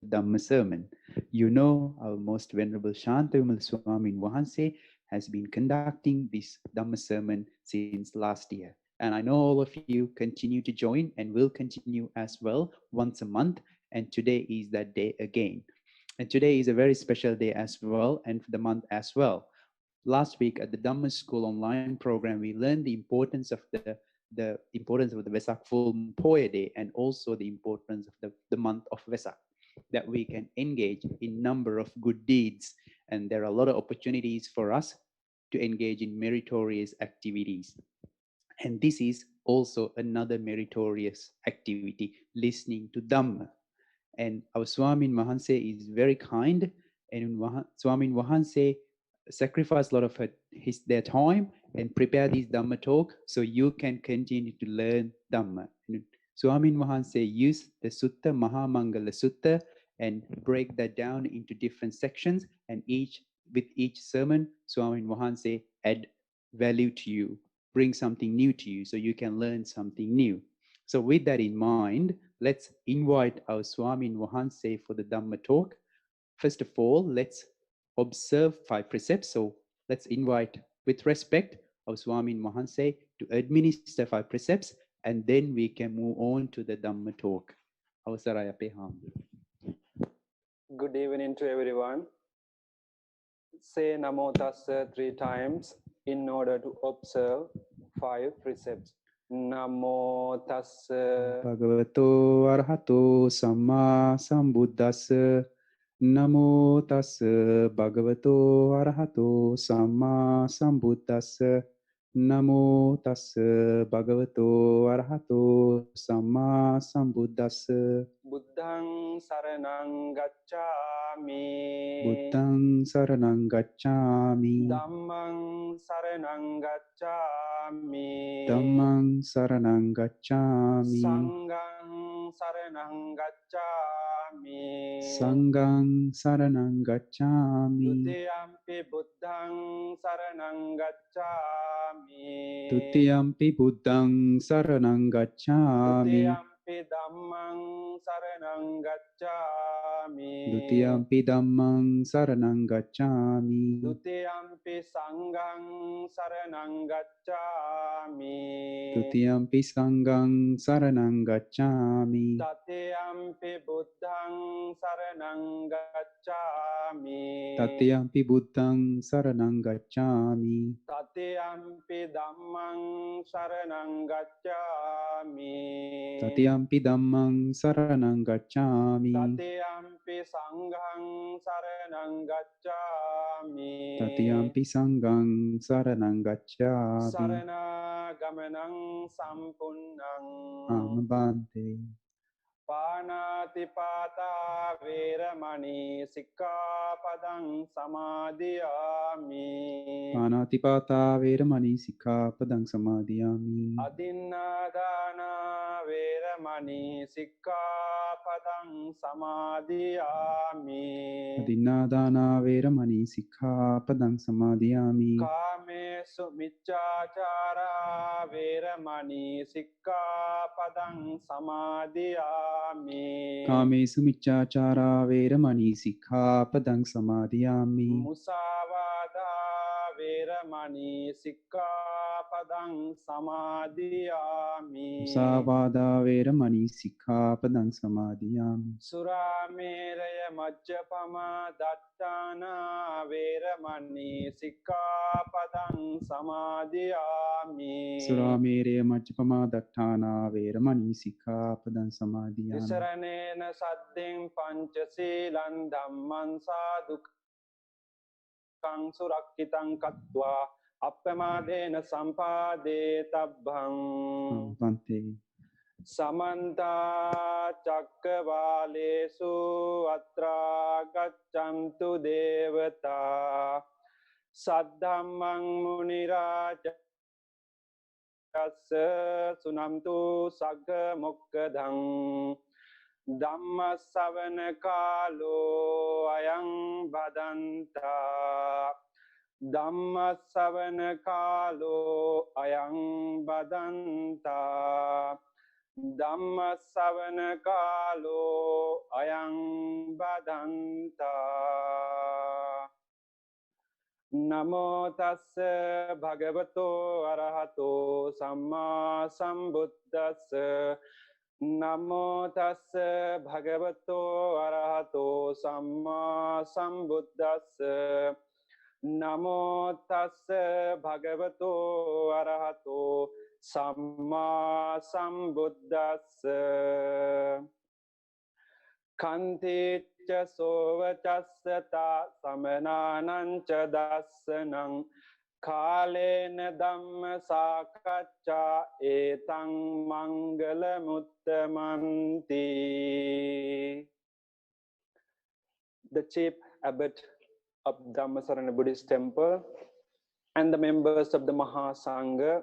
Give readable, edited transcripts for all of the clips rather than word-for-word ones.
Dhamma sermon. You know, our most venerable Shantha Wimala Swami Wahanse has been conducting this Dhamma sermon since last year. And I know all of you continue to join and will continue as well once a month. And today is that day again. And today is a very special day as well, and for the month as well. Last week at the Dhamma School online program, we learned the importance of the Vesak full moon Poya Day, and also the importance of the month of Vesak, that we can engage in number of good deeds, and there are a lot of opportunities for us to engage in meritorious activities. And this is also another meritorious activity, listening to Dhamma. And our Swamin Wahanse is very kind, and Swamin Wahanse sacrificed a lot of their time and prepare this Dhamma talk so you can continue to learn Dhamma. And Swamin Wahanse used the Sutta, Mahamangala Sutta, and break that down into different sections, and with each sermon, Swamin Wahanse add value to you, bring something new to you so you can learn something new. So with that in mind, let's invite our Swamin Wahanse for the Dhamma talk. First of all, let's observe 5 precepts. So let's invite with respect our Swamin Wahanse to administer 5 precepts, and then we can move on to the Dhamma talk. Avasarai ape haamuduruwo. Good evening to everyone. Say Namo Tassa 3 times in order to observe 5 precepts. Namo Tassa Bhagavato Arahato Samma Sambuddhassa. Namo Tassa Bhagavato Arahato Samma Sambuddhassa. Namo Tassa Bhagavato Arahato Samma Sambuddhassa. Buddhang Saranang Gacchami. Buddhang Saranang Gacchami. Dhammang Saranang Gacchami. Dhammang Saranang Gacchami. Sanghang Saranang Gacchami. Sanghang Saranang Gacchami. Dutiyampi Buddhang Saranang Gacchami. Tutiyampi Buddhang Saranang Gacchami. Dutiyampi Dhammang Saranang Gacchami. Dutiyampi Dhammang Saranang Gacchami. Dutiyampi Sanghang Saranang Gacchami. Tutiyampi Sanghang Saranang Gacchami. Tatiyampi Buddhang Saranang Gacchami. Tatiyampi Buddhang Saranang Gacchami. Tatiyampi Dhammang Saranang Gacchami. Tatiyampi Dhammang Saranang Gacchami. Tatiyampi Sanghang Saranang Gacchami. Tatiyampi Sanghang Saranang Gacchami. Saranagamana Sampunnang. Amabante. Panatipata Veramani Sikkhapadang Samadhiyami. Panatipata Veramani Sikkhapadang Samadhiyami. Adinnadana Veramani Sikkhapadang Samadhiyami. Adinadana Veramani Sikkhapadang Samadhiyami. Kamesu Miccācara Veramani Sikkhapadang Samadhiyami. Kamesu Miccācara Veramani Sikkhapadang Samadhiyami. Musavada Veramani Sikkhapadang Samadhiyami. Musavada Veramani Sikkhapadang Samadhiyami. Surameraya Majjapama Dattana Veramani Sikkhapadang Samadhiyami. Suramereya Majjapama Dattana Veramani Sikkhapadang Samadhiyami. Tisaranena Saddhing Panchasilan Dhamman Sadukang Surakkitang Kattva Appamadena Sampade Tabbang. Bante. Samanta Cakkavalesu Atra Gaccantu Devata Saddhammang Muniraja Sunamtu Sagga Mokkadang Dhamma Savana Kalo Ayang Badanta Dhamma Savana Kalo Ayang Badanta Dhamma savana kalo ayang badanta. Namo tassa bhagavato arahato samma sambuddhassa. Namo tassa bhagavato arahato samma sambuddhassa. Namo tassa bhagavato arahato samma sambuddhassa. Kanti ca sovacassata samananam ca dassanam kalena dhamma sakacca etang mangalamuttamanti. The chief abbot of Dhammasarana Buddhist Temple and the members of the Mahasangha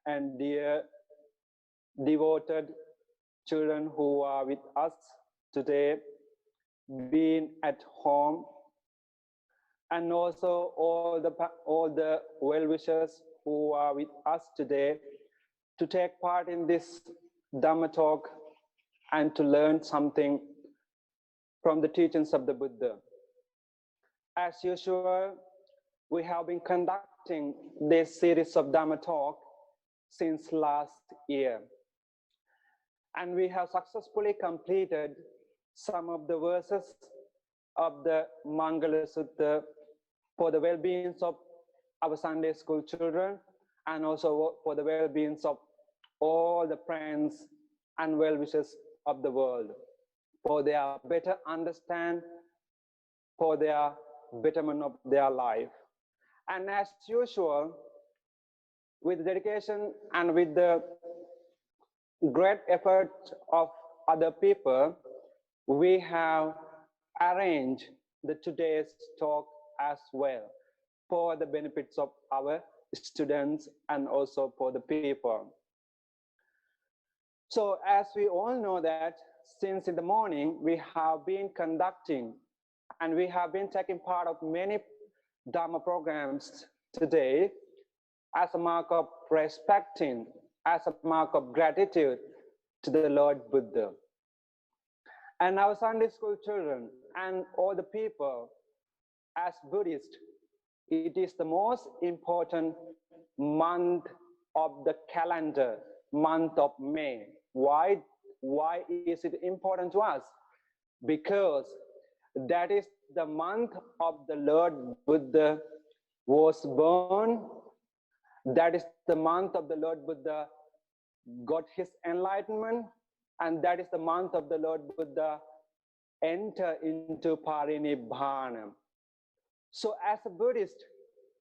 and dear devoted children who are with us today, being at home, and also all the well-wishers who are with us today to take part in this Dhamma talk and to learn something from the teachings of the Buddha. As usual, we have been conducting this series of Dhamma talk since last year. And we have successfully completed some of the verses of the Mangala Sutta for the well-being of our Sunday school children and also for the well-being of all the friends and well-wishers of the world, for their better understand, for their betterment of their life. And as usual, with dedication and with the great effort of other people, we have arranged the today's talk as well for the benefits of our students and also for the people. So as we all know that since in the morning we have been conducting and we have been taking part of many Dhamma programs today as a mark of respecting, as a mark of gratitude to the Lord Buddha. And our Sunday school children and all the people, as Buddhists, it is the most important month of the calendar, month of May. Why is it important to us? Because that is the month of the Lord Buddha was born. That is the month of the Lord Buddha got his enlightenment, and that is the month of the Lord Buddha enter into Parinibbana. So as a Buddhist,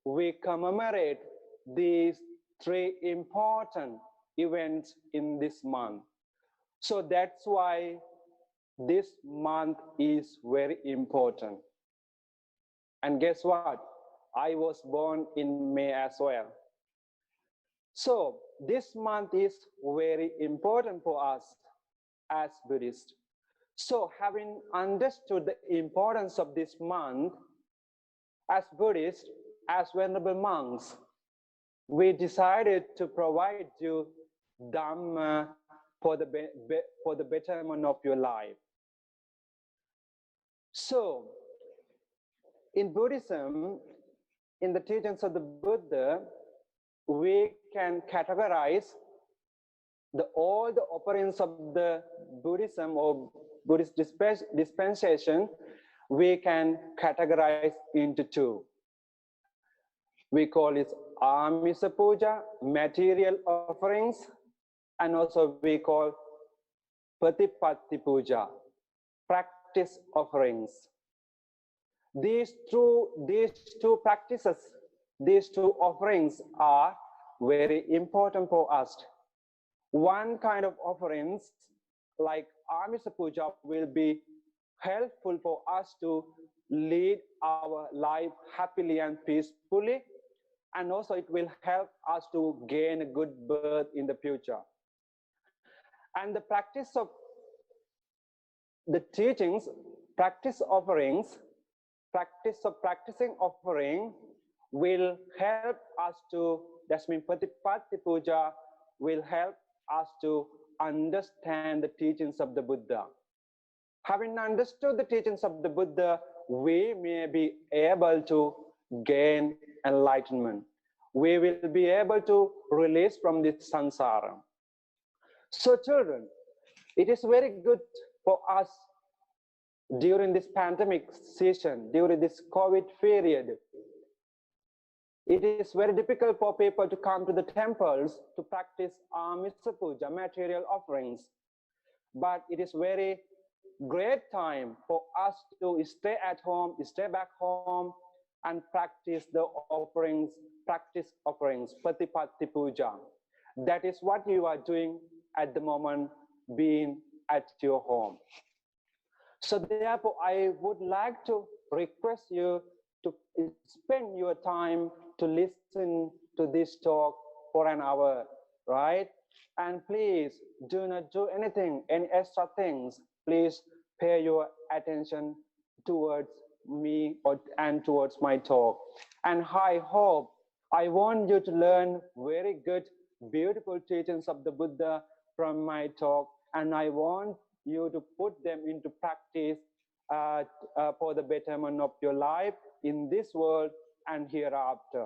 we commemorate these three important events in this month. So that's why this month is very important. And guess what? I was born in May as well. So this month is very important for us as Buddhists. So having understood the importance of this month, as Buddhists, as venerable monks, we decided to provide you Dhamma for the betterment of your life. So in Buddhism, in the teachings of the Buddha, we can categorize all the offerings of the Buddhism or Buddhist dispensation, we can categorize into two. We call it Amisa Puja, material offerings, and also we call Patipatti Puja, practice offerings. These two practices, these two offerings are very important for us. One kind of offerings like Amisa Puja will be helpful for us to lead our life happily and peacefully, and also it will help us to gain a good birth in the future. And the practice of the teachings, practice offerings, practice of practicing offering will help us to, that means Patipatti Puja will help us to understand the teachings of the Buddha. Having understood the teachings of the Buddha, we may be able to gain enlightenment. We will be able to release from this samsara. So children, it is very good for us during this pandemic season, during this COVID period. It is very difficult for people to come to the temples to practice Amisa Puja, material offerings. But it is very great time for us to stay at home, stay back home, and practice the offerings, Patipatti Puja. That is what you are doing at the moment, being at your home. So therefore, I would like to request you to spend your time to listen to this talk for an hour, right? And please do not do anything, any extra things. Please pay your attention towards me and towards my talk. And I want you to learn very good, beautiful teachings of the Buddha from my talk. And I want you to put them into practice for the betterment of your life in this world and hereafter.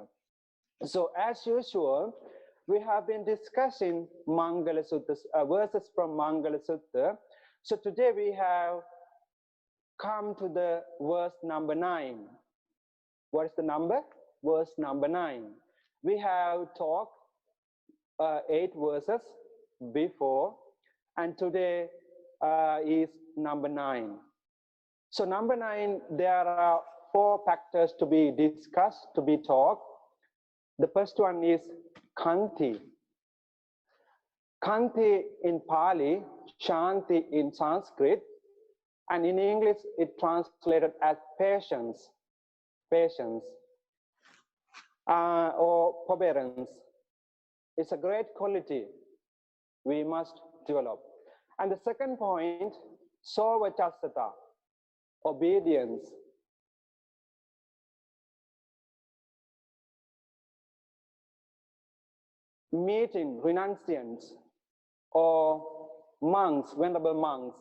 So as usual, we have been discussing Mangala Sutta, verses from Mangala Sutta. So today we have come to the verse number 9. What is the number? Verse number 9. We have talked 8 verses before, and today is number 9. So number 9, there are 4 factors to be discussed, to be talked. The first one is Khanti. Khanti in Pali, Shanti in Sanskrit, and in English it translated as patience, or forbearance. It's a great quality we must develop. And the second point, Sovachasata, obedience. Meeting renunciants or monks, venerable monks.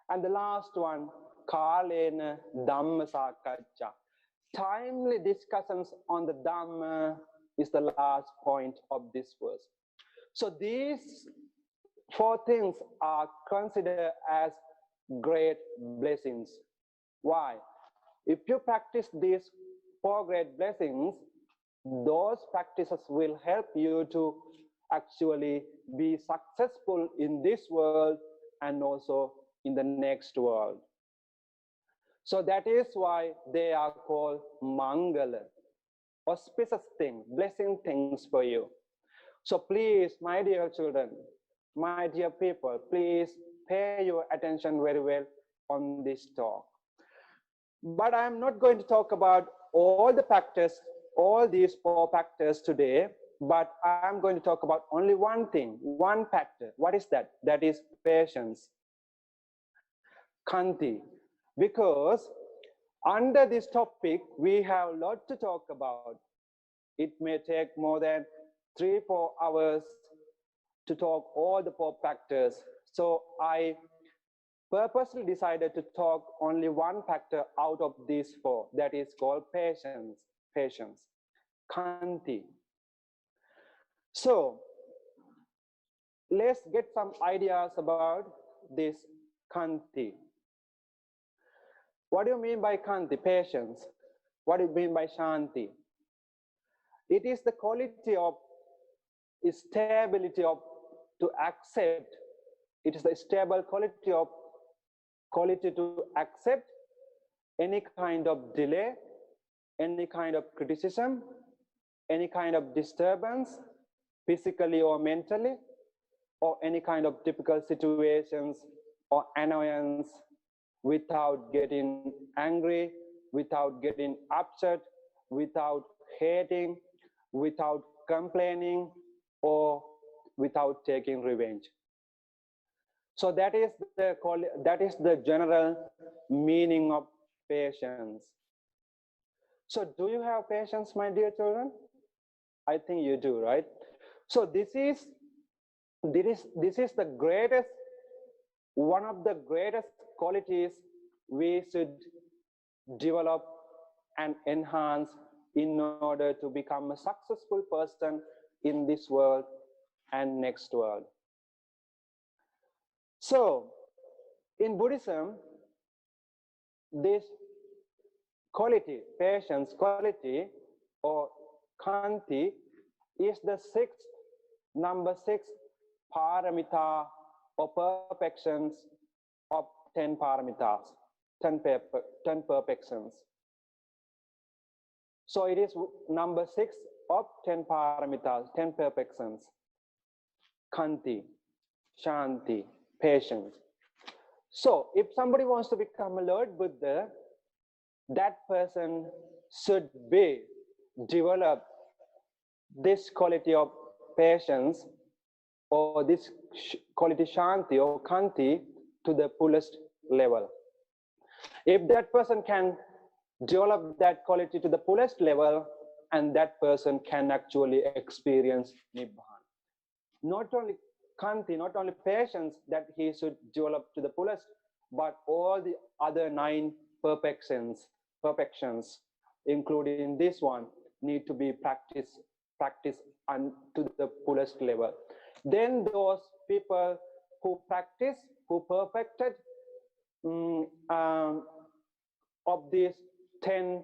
And the last one, Kalena Dhamma Sakaccha. Timely discussions on the Dhamma is the last point of this verse. So these 4 things are considered as great blessings. Why? If you practice these 4 great blessings, those practices will help you to actually be successful in this world and also in the next world. So that is why they are called Mangala, auspicious things, blessing things for you. So please, my dear children, my dear people, please pay your attention very well on this talk. But I am not going to talk about all the factors, all these 4 factors today, but I am going to talk about only one thing, one factor. What is that? That is patience. Khanti. Because under this topic, we have a lot to talk about. It may take more than 3-4 hours to talk all the 4 factors. So I purposely decided to talk only one factor out of these 4, that is called patience. Khanti. So let's get some ideas about this Khanti. What do you mean by Khanti, patience? What do you mean by Shanti? It is the quality of stability of to accept. It is the stable quality to accept any kind of delay, any kind of criticism, any kind of disturbance, physically or mentally, or any kind of difficult situations or annoyance, without getting angry, without getting upset, without hating, without complaining, or without taking revenge. So that is the general meaning of patience. So do you have patience, my dear children? I think you do, right? So this is This is the greatest, one of the greatest qualities we should develop and enhance in order to become a successful person in this world and next world. So, in Buddhism, this quality, patience quality, or kanti, is the number six paramita or perfections of 10 paramitas, 10 perfections. So it is number 6 of 10 paramitas, 10 perfections. Kanti, Shanti, patience. So if somebody wants to become a Lord Buddha, that person should be develop this quality of patience or this quality Shanti or Kanti to the fullest level. If that person can develop that quality to the fullest level, and that person can actually experience Nibbana. Not only Kanti, not only patience that he should develop to the fullest, but all the other 9 perfections, including this one, need to be practiced to the fullest level. Then those people who practice, who perfected of these 10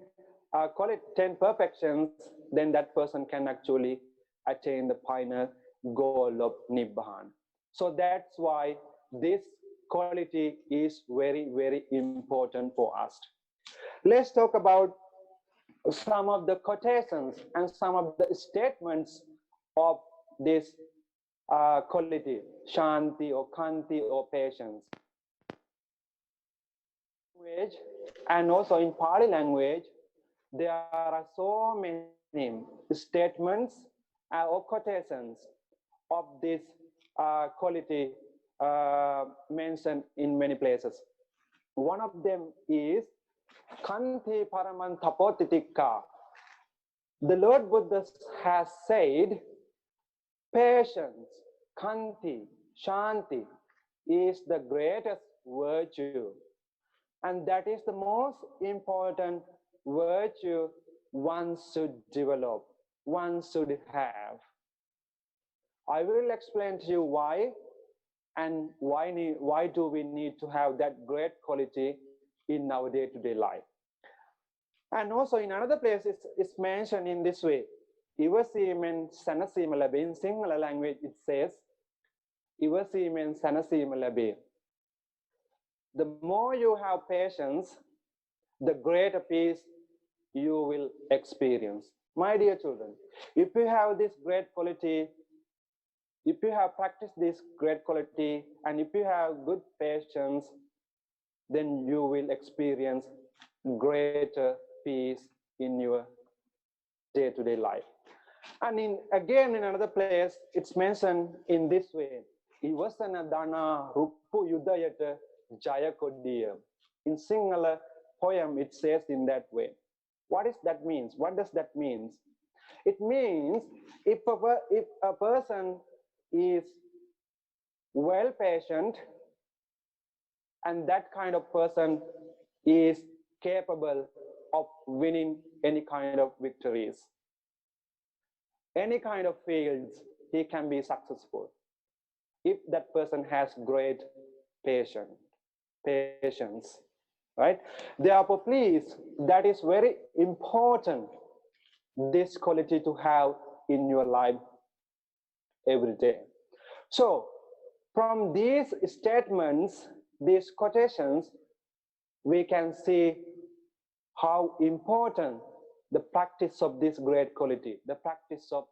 call it 10 perfections, then that person can actually attain the final goal of Nibbana. So that's why this quality is very, very important for us. Let's talk about some of the quotations and some of the statements of this quality, Shanti or Kanti or patience. And also in Pali language, there are so many statements or quotations of this quality mentioned in many places. One of them is Kanti Paraman Tapotitikka. The Lord Buddha has said, patience, Kanti, Shanti is the greatest virtue. And that is the most important virtue one should develop, one should have. I will explain to you why, and why do we need to have that great quality in our day-to-day life. And also in another place, it's mentioned in this way. Ivasimen sanasima labe. In Sinhala language, it says, Ivasimen sanasima labe. The more you have patience, the greater peace you will experience. My dear children, if you have this great quality, if you have practiced this great quality, and if you have good patience, then you will experience greater peace in your day-to-day life. And again in another place, it's mentioned in this way. Ivasana dana rupu yudayata jaya kodiya. In Sinhala poem, it says in that way. What does that mean? What does that mean? It means if a person is well patient, and that kind of person is capable of winning any kind of victories, any kind of fields, he can be successful if that person has great patience, right? Therefore, please, that is very important, this quality to have in your life every day. So from these statements, these quotations, we can see how important the practice of this great quality, the practice of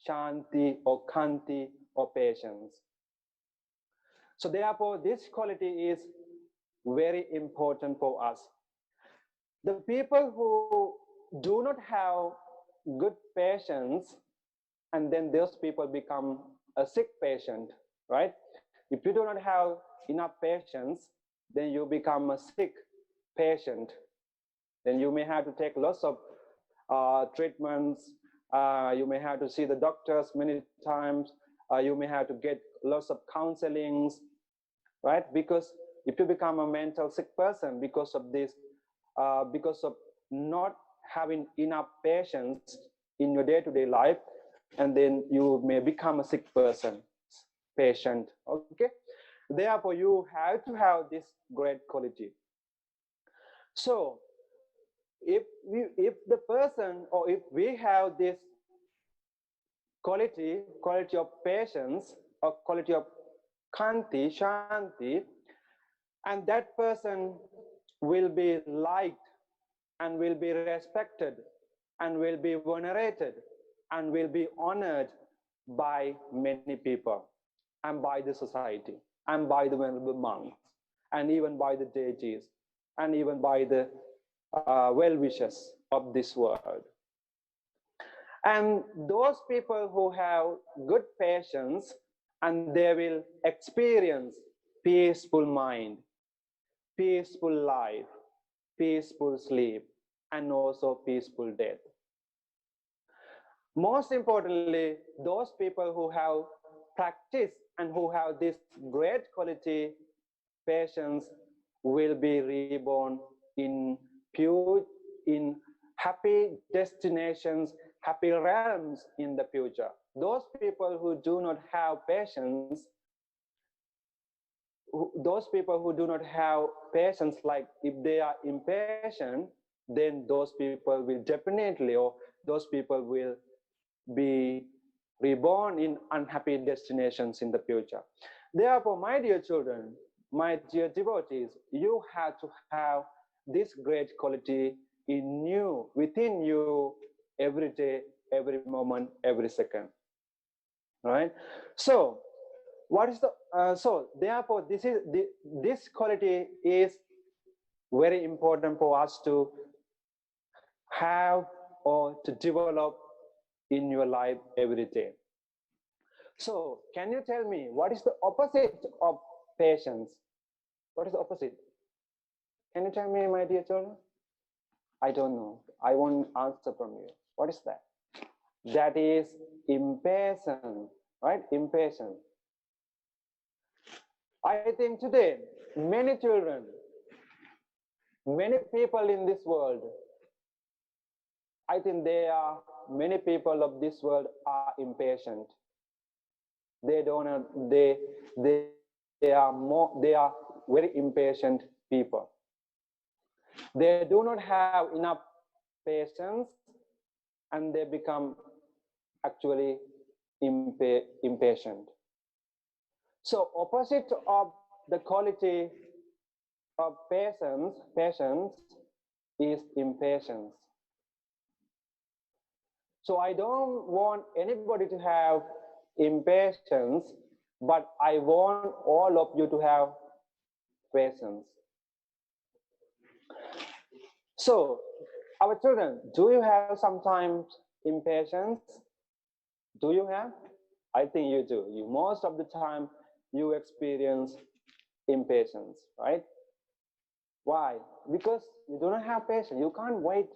Shanti or Kanti or patience. So therefore, this quality is very important for us. The people who do not have good patience, and then those people become a sick patient, right? If you do not have enough patience, then you become a sick patient. Then you may have to take lots of treatments. You may have to see the doctors many times. You may have to get lots of counselings, right? Because if you become a mental sick person because of this, because of not having enough patience in your day-to-day life, and then you may become a sick person, patient. Okay, therefore you have to have this great quality. So if the person, or if we have this quality of patience, or quality of shanti, and that person will be liked and will be respected and will be venerated and will be honored by many people and by the society and by the venerable monks and even by the deities and even by the well-wishers of this world. And those people who have good patience, and they will experience peaceful mind, peaceful life, peaceful sleep, and also peaceful death. Most importantly, those people who have practiced and who have this great quality patience will be reborn in pure, in happy destinations, happy realms in the future. Those people who do not have patience, those people who do not have patience, like if they are impatient, then those people will definitely, or those people will be reborn in unhappy destinations in the future. Therefore, my dear children, my dear devotees, you have to have this great quality in you, within you, every day, every moment, every second. Right? So, what is the so therefore this quality is very important for us to have or to develop in your life every day. So can you tell me what is the opposite of patience? What is the opposite? Can you tell me, my dear children? I don't know. I want answer from you. What is that? That is impatient, right? Impatient. I think today many children, many people in this world, I think many people of this world are impatient. They don't they are very impatient people. They do not have enough patience, and they become actually impatient. So opposite of the quality of patience is impatience. So I don't want anybody to have impatience, but I want all of you to have patience. So, our children, do you have sometimes impatience? Do you have? I think you do. You most of the time you experience impatience, right? Why? Because you do not have patience. You can't wait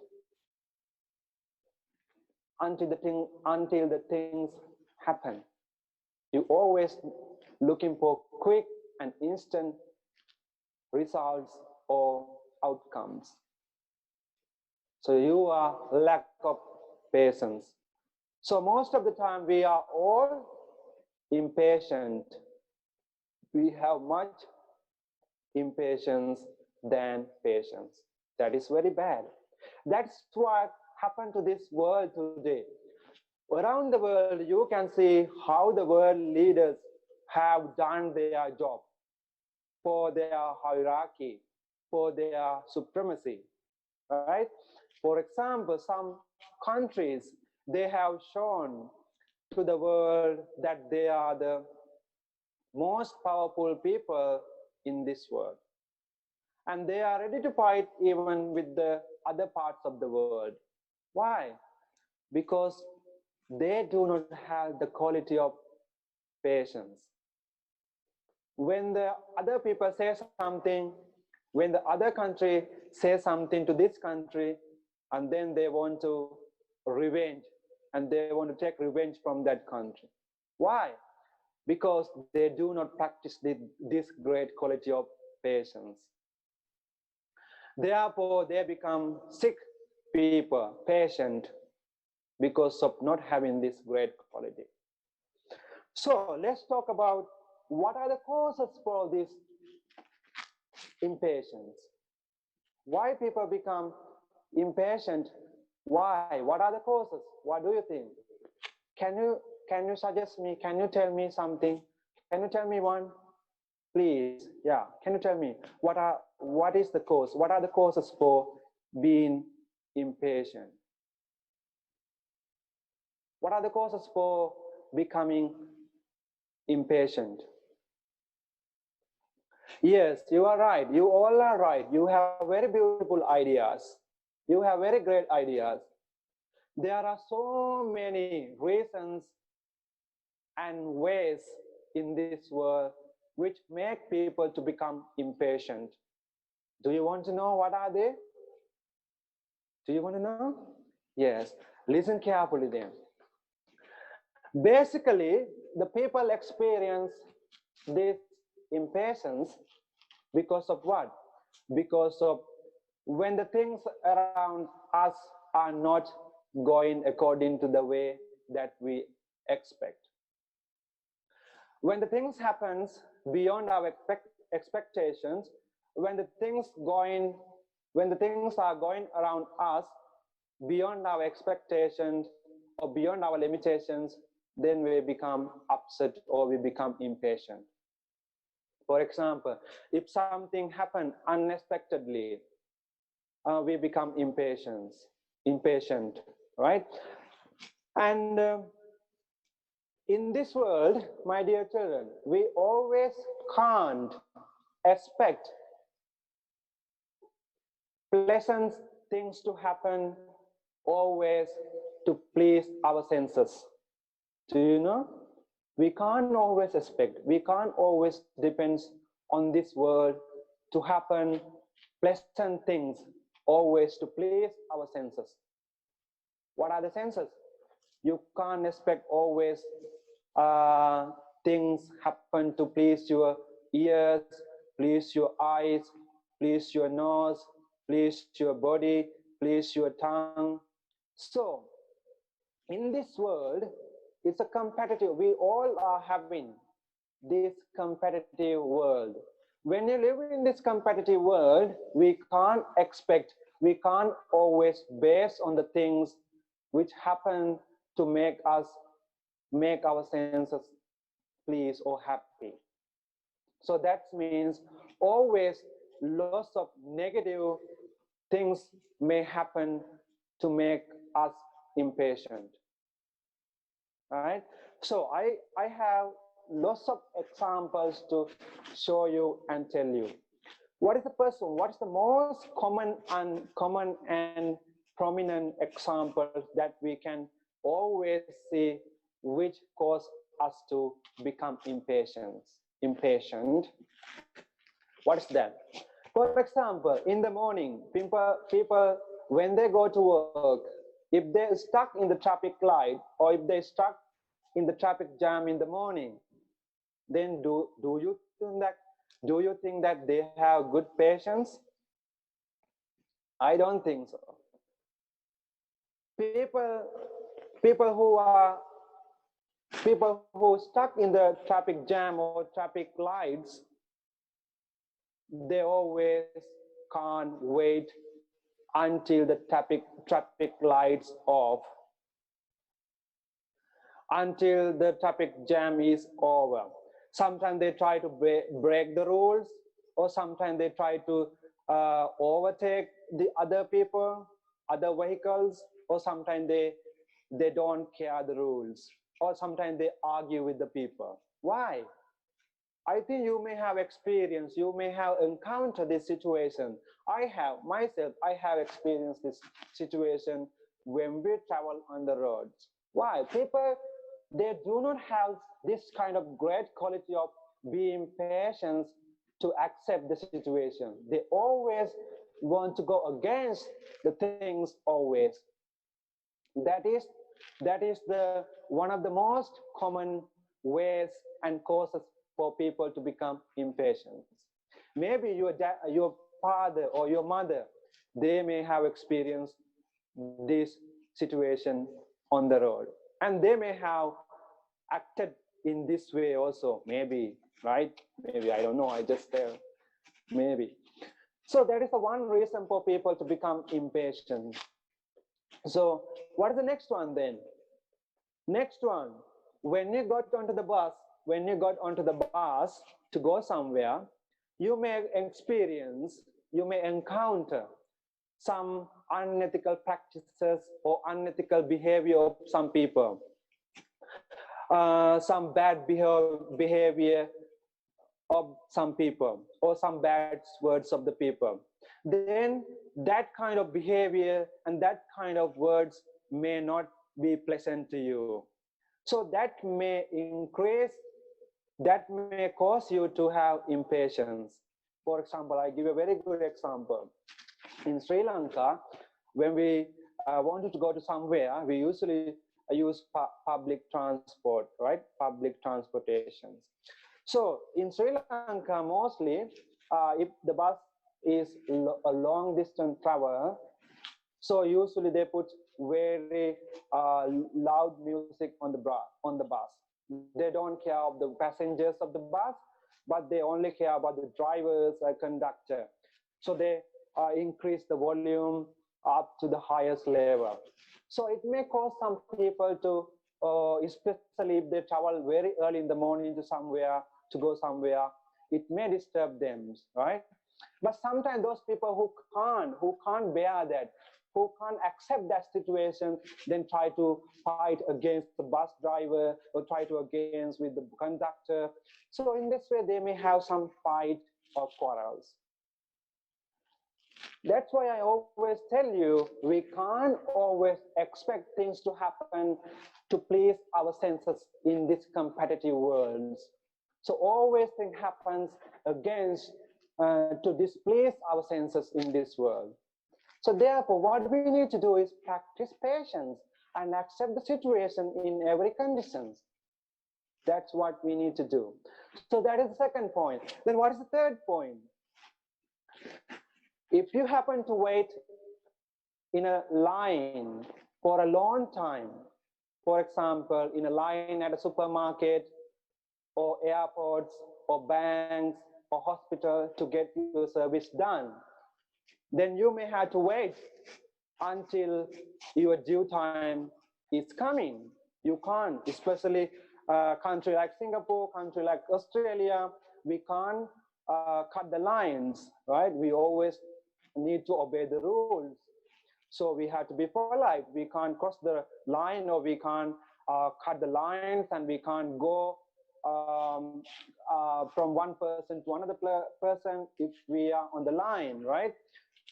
until the things happen. You always looking for quick and instant results or outcomes. So you are lack of patience. So most of the time we are all impatient. We have much impatience than patience. That is very bad. That's what happened to this world today. Around the world, you can see how the world leaders have done their job for their hierarchy, for their supremacy, right? For example, some countries, they have shown to the world that they are the most powerful people in this world. And they are ready to fight even with the other parts of the world. Why? Because they do not have the quality of patience. When the other people say something, when the other country says something to this country, and then they want to revenge, and they want to take revenge from that country. Why? because they do not practice this great quality of patience. Therefore, they become sick people, patient, because of not having this great quality. So let's talk about what are the causes for this impatience. Why people become impatient? Why? What are the causes? What do you think? Can you suggest me? Can you tell me something? Can you tell me one? Please, yeah. Can you tell me what is the cause? What are the causes for being impatient? What are the causes for becoming impatient? Yes, you are right. You all are right. You have very beautiful ideas. You have very great ideas. There are so many reasons and ways in this world which make people to become impatient. Do you want to know what are they? Do you want to know? Yes. Listen carefully then. Basically, the people experience this impatience because of what? Because of when the things around us are not going according to the way that we expect. When the things happens beyond our expectations, when the things are going around us beyond our expectations or beyond our limitations, then we become upset or we become impatient. For example, if something happened unexpectedly, we become impatient, right? And in this world, my dear children, we always can't expect pleasant things to happen always to please our senses. Do you know? We can't always expect, we can't always depend on this world to happen pleasant things always to please our senses. What are the senses? You can't expect always things happen to please your ears, please your eyes, please your nose, please your body, please your tongue. So, in this world, it's a competitive, we all are having this competitive world. When you live in this competitive world, we can't expect, we can't always base on the things which happen to make our senses pleased or happy. So that means always lots of negative things may happen to make us impatient. All right. So I have lots of examples to show you and tell you. What is the most common and prominent examples that we can always see which cause us to become impatient? What is that? For example, in the morning, people when they go to work, if they're stuck in the traffic light or if they're stuck in the traffic jam in the morning, then do you think that they have good patience? I don't think so. People who stuck in the traffic jam or traffic lights, they always can't wait until the traffic lights off, until the traffic jam is over. Sometimes they try to break the rules, or sometimes they try to overtake the other people, other vehicles, or sometimes they don't care the rules, or sometimes they argue with the people. Why? I think you may have experienced, you may have encountered this situation. I have experienced this situation when we travel on the roads. Why? People, they do not have this kind of great quality of being patient to accept the situation. They always want to go against the things always. That is the one of the most common ways and causes for people to become impatient. Maybe your father or your mother, they may have experienced this situation on the road, and they may have acted in this way also, maybe, right? Maybe, I don't know, I just maybe. So that is the one reason for people to become impatient. So what is the next one then? Next one, when you got onto the bus, to go somewhere, you may experience, you may encounter some unethical practices or unethical behavior of some people, some bad behavior of some people, or some bad words of the people. Then that kind of behavior and that kind of words may not be pleasant to you. So that may cause you to have impatience. For example, I give a very good example. In Sri Lanka, when we wanted to go to somewhere, we usually use public transport, right? Public transportations. So in Sri Lanka, mostly, if the bus is a long distance travel, so usually they put very loud music on the bus. They don't care of the passengers of the bus, but they only care about the drivers or conductor. So they increase the volume up to the highest level. So it may cause some people to, especially if they travel very early in the morning to go somewhere, it may disturb them, right? But sometimes those people who can't bear that, who can't accept that situation, then try to fight against the bus driver or try to against with the conductor. So in this way, they may have some fight or quarrels. That's why I always tell you, we can't always expect things to happen to please our senses in this competitive world. So always thing happens against to displease our senses in this world. So therefore, what we need to do is practice patience and accept the situation in every condition. That's what we need to do. So that is the second point. Then what is the third point? If you happen to wait in a line for a long time, for example, in a line at a supermarket or airports or banks or hospital to get your service done, then you may have to wait until your due time is coming. You can't, especially a country like Singapore, country like Australia, we can't cut the lines, right? We always need to obey the rules. So we have to be polite. We can't cross the line, or we can't cut the lines, and we can't go from one person to another person if we are on the line, right?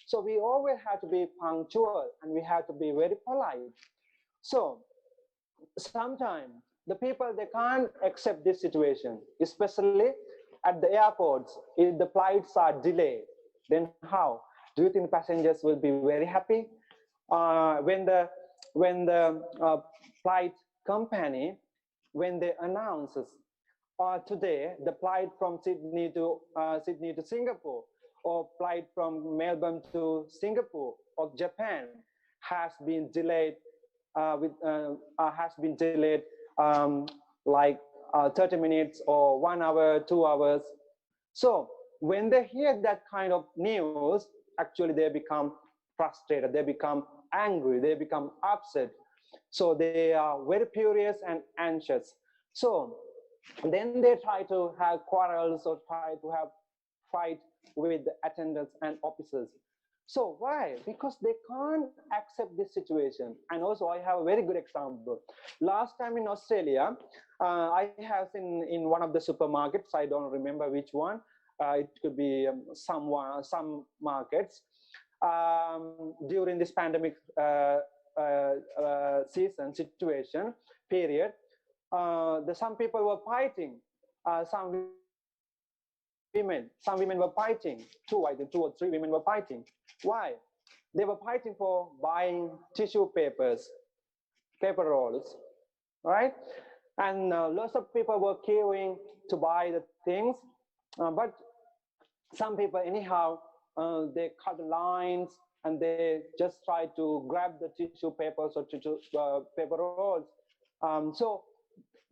So we always have to be punctual, and we have to be very polite. So sometimes the people, they can't accept this situation, especially at the airports. If the flights are delayed, then how? Do you think the passengers will be very happy? When the flight company, when they announces today the flight from Sydney to Singapore, or flight from Melbourne to Singapore or Japan has been delayed like 30 minutes or 1 hour, 2 hours. So when they hear that kind of news, actually they become frustrated, they become angry, they become upset. So they are very furious and anxious. So then they try to have quarrels or try to have fight with the attendants and officers. So why? Because they can't accept this situation. And also I have a very good example. Last time in Australia, I have seen in one of the supermarkets, I don't remember which one, it could be some markets, during this pandemic season situation period, some people were fighting, some women were fighting, I think 2 or 3 women were fighting. Why? They were fighting for buying tissue papers, paper rolls, right? And lots of people were queuing to buy the things, but some people anyhow they cut the lines and they just try to grab the tissue papers or tissue paper rolls. So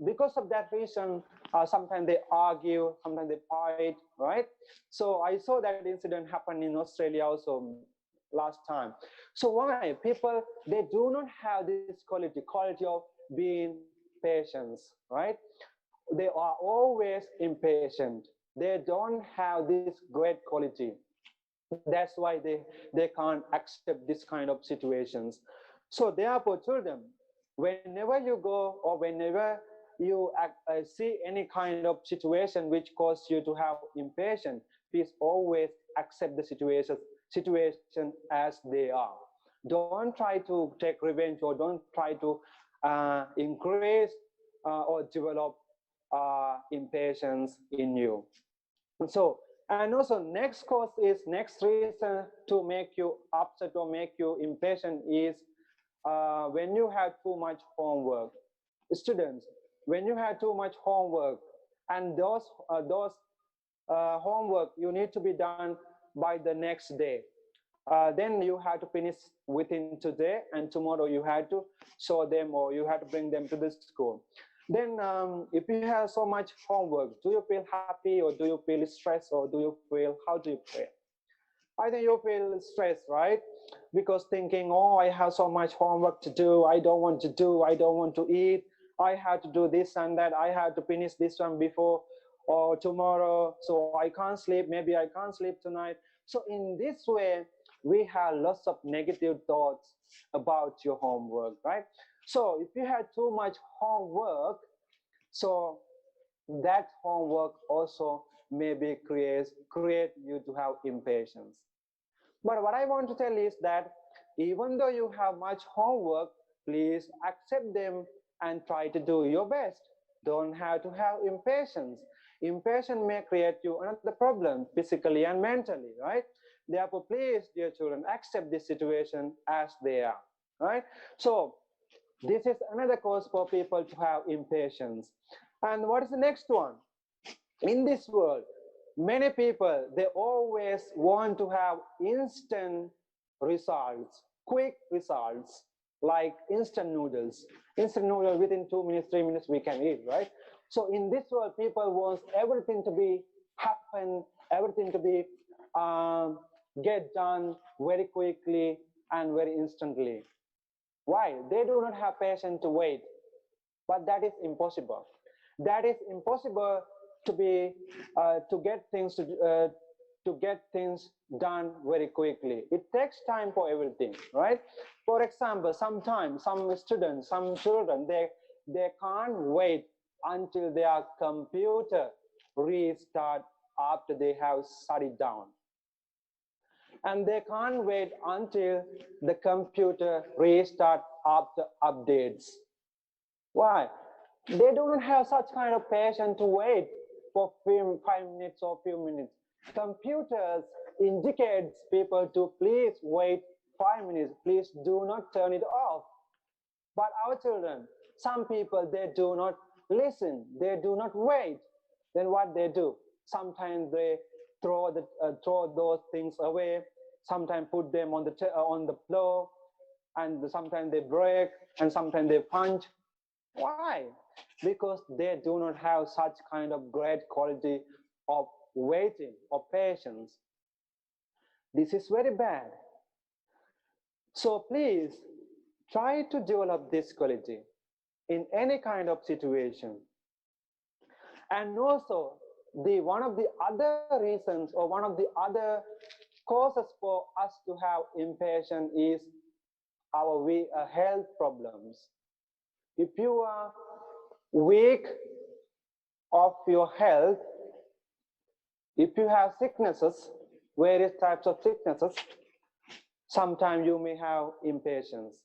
because of that reason, sometimes they argue, sometimes they fight, right? So I saw that incident happen in Australia also last time. So why people, they do not have this quality of being patience, right? They are always impatient. They don't have this great quality. That's why they can't accept this kind of situations. So therefore, children, whenever you go or whenever you see any kind of situation which causes you to have impatience, please always accept the situation as they are. Don't try to take revenge, or don't try to increase or develop impatience in you. So, and also next cause is, next reason to make you upset or make you impatient is when you have too much homework. Students, when you have too much homework, and those homework you need to be done by the next day, then you have to finish within today, and tomorrow you have to show them or you have to bring them to the school. Then if you have so much homework, do you feel happy, or do you feel stressed, or do you feel, how do you feel? I think you feel stressed, right? Because thinking, oh, I have so much homework to do, I don't want to do, I don't want to eat, I have to do this and that, I have to finish this one before or tomorrow, so I can't sleep, maybe I can't sleep tonight. So in this way, we have lots of negative thoughts about your homework, right? So if you have too much homework, so that homework also maybe create you to have impatience. But what I want to tell is that even though you have much homework, please accept them and try to do your best. Don't have to have impatience. Impatience may create you another problem physically and mentally, right? Therefore, please, dear children, accept this situation as they are, right? So this is another cause for people to have impatience. And what is the next one? In this world, many people, they always want to have instant results, quick results, like instant noodles within 2 minutes, 3 minutes we can eat, right? So in this world, people want everything to be happen, everything to be get done very quickly and very instantly. Why? They do not have patience to wait. But that is impossible. That is impossible to be to get things done very quickly. It takes time for everything, right? For example, sometimes some students, some children, they can't wait until their computer restart after they have shut it down, and they can't wait until the computer restart after updates. Why? They don't have such kind of patience to wait for 5 minutes or few minutes. Computers indicates people to please wait 5 minutes. Please do not turn it off. But our children, some people, they do not listen. They do not wait. Then what they do? Sometimes they throw those things away. Sometimes put them on the floor, and sometimes they break, and sometimes they punch. Why? Because they do not have such kind of great quality of waiting or patience. This is very bad. So please try to develop this quality in any kind of situation. And also, the one of the other reasons or one of the other causes for us to have impatience is our health problems. If you are weak of your health, if you have sicknesses, various types of sicknesses, sometimes you may have impatience.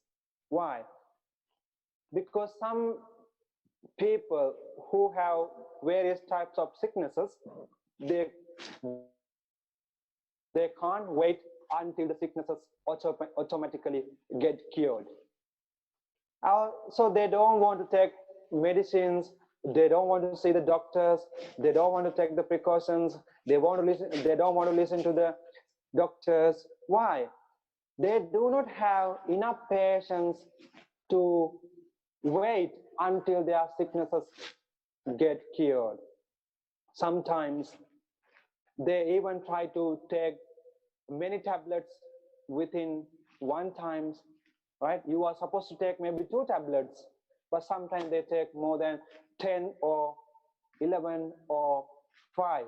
Why? Because some people who have various types of sicknesses, they can't wait until the sicknesses automatically get cured. So they don't want to take medicines, they don't want to see the doctors, they don't want to take the precautions, they don't want to listen to the doctors. Why? They do not have enough patience to wait until their sicknesses get cured. Sometimes they even try to take many tablets within one time, right? You are supposed to take maybe 2 tablets, but sometimes they take more than 10 or 11 or 5.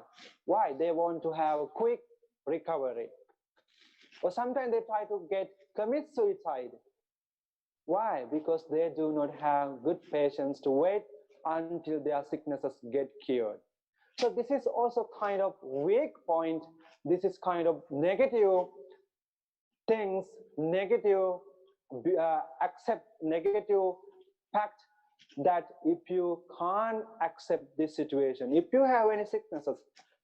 Why? They want to have a quick recovery. Or sometimes they try to commit suicide. Why? Because they do not have good patience to wait until their sicknesses get cured. So this is also kind of weak point. This is kind of negative things, negative accept negative fact, that if you can't accept this situation, if you have any sicknesses,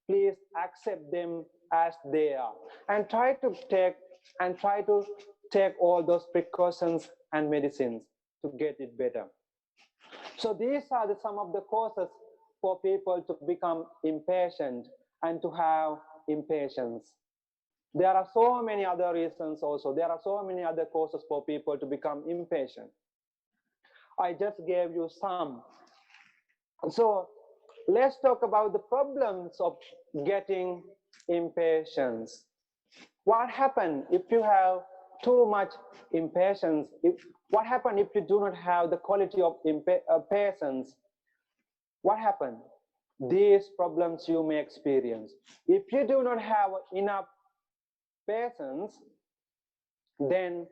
please accept them as they are, and try to take all those precautions and medicines to get it better. So these are some of the causes for people to become impatient and to have impatience. There are so many other reasons also. There are so many other causes for people to become impatient. I just gave you some. So let's talk about the problems of getting impatience. What happens if you have too much impatience? What happens if you do not have the quality of patience? What happens? These problems you may experience. If you do not have enough patience, then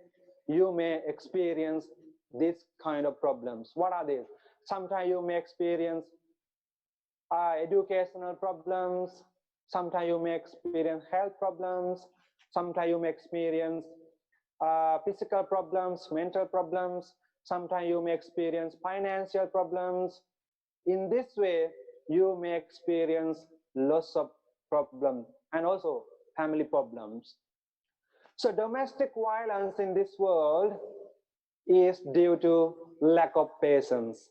you may experience this kind of problems. What are these? Sometimes you may experience educational problems. Sometimes you may experience health problems. Sometimes you may experience physical problems, mental problems. Sometimes you may experience financial problems. In this way, you may experience lots of problems and also family problems. So domestic violence in this world is due to lack of patience.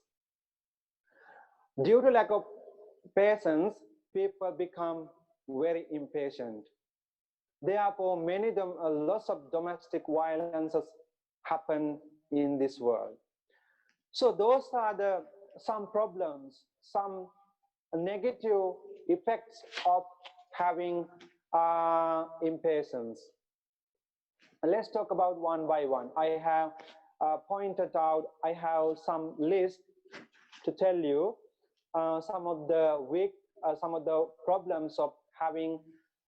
Due to lack of patience, people become very impatient. Therefore, lots of domestic violences happen in this world. So those are some problems, some negative effects of having impatience. Let's talk about one by one. I have pointed out, I have some list to tell you some of the problems of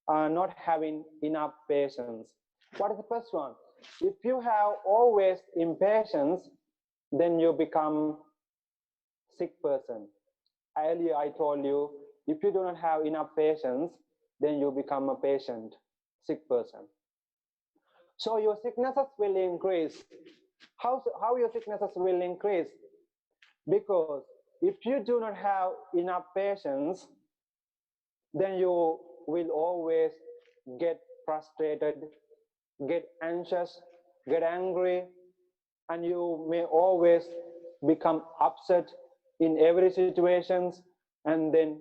not having enough patience. What is the first one? If you have always impatience, then you become sick person. Earlier I told you, if you do not have enough patience, then you become a patient, sick person. So your sicknesses will increase. How your sicknesses will increase? Because if you do not have enough patience, then you will always get frustrated, get anxious, get angry, and you may always become upset in every situations. And then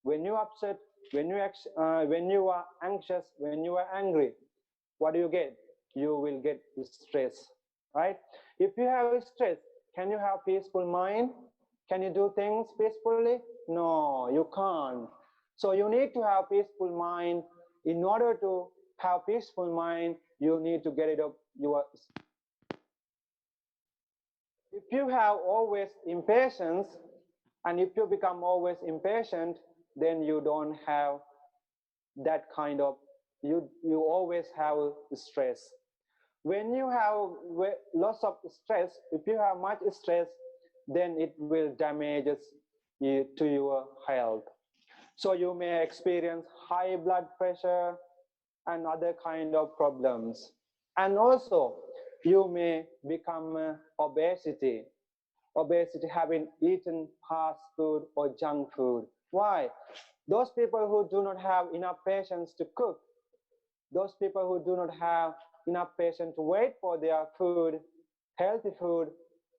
when you're upset, when you are anxious, when you are angry, what do you get? You will get stress, right? If you have stress, can you have peaceful mind? Can you do things peacefully? No, you can't. So you need to have peaceful mind. In order to have peaceful mind, you need to get rid of your. If you have always impatience, and if you become always impatient, then you don't have that kind of, you always have stress. When you have lots of stress, if you have much stress, then it will damage to your health. So you may experience high blood pressure and other kind of problems. And also you may become obesity, having eaten fast food or junk food. Why? Those people who do not have enough patience to cook, those people who do not have enough patience to wait for their food, healthy food,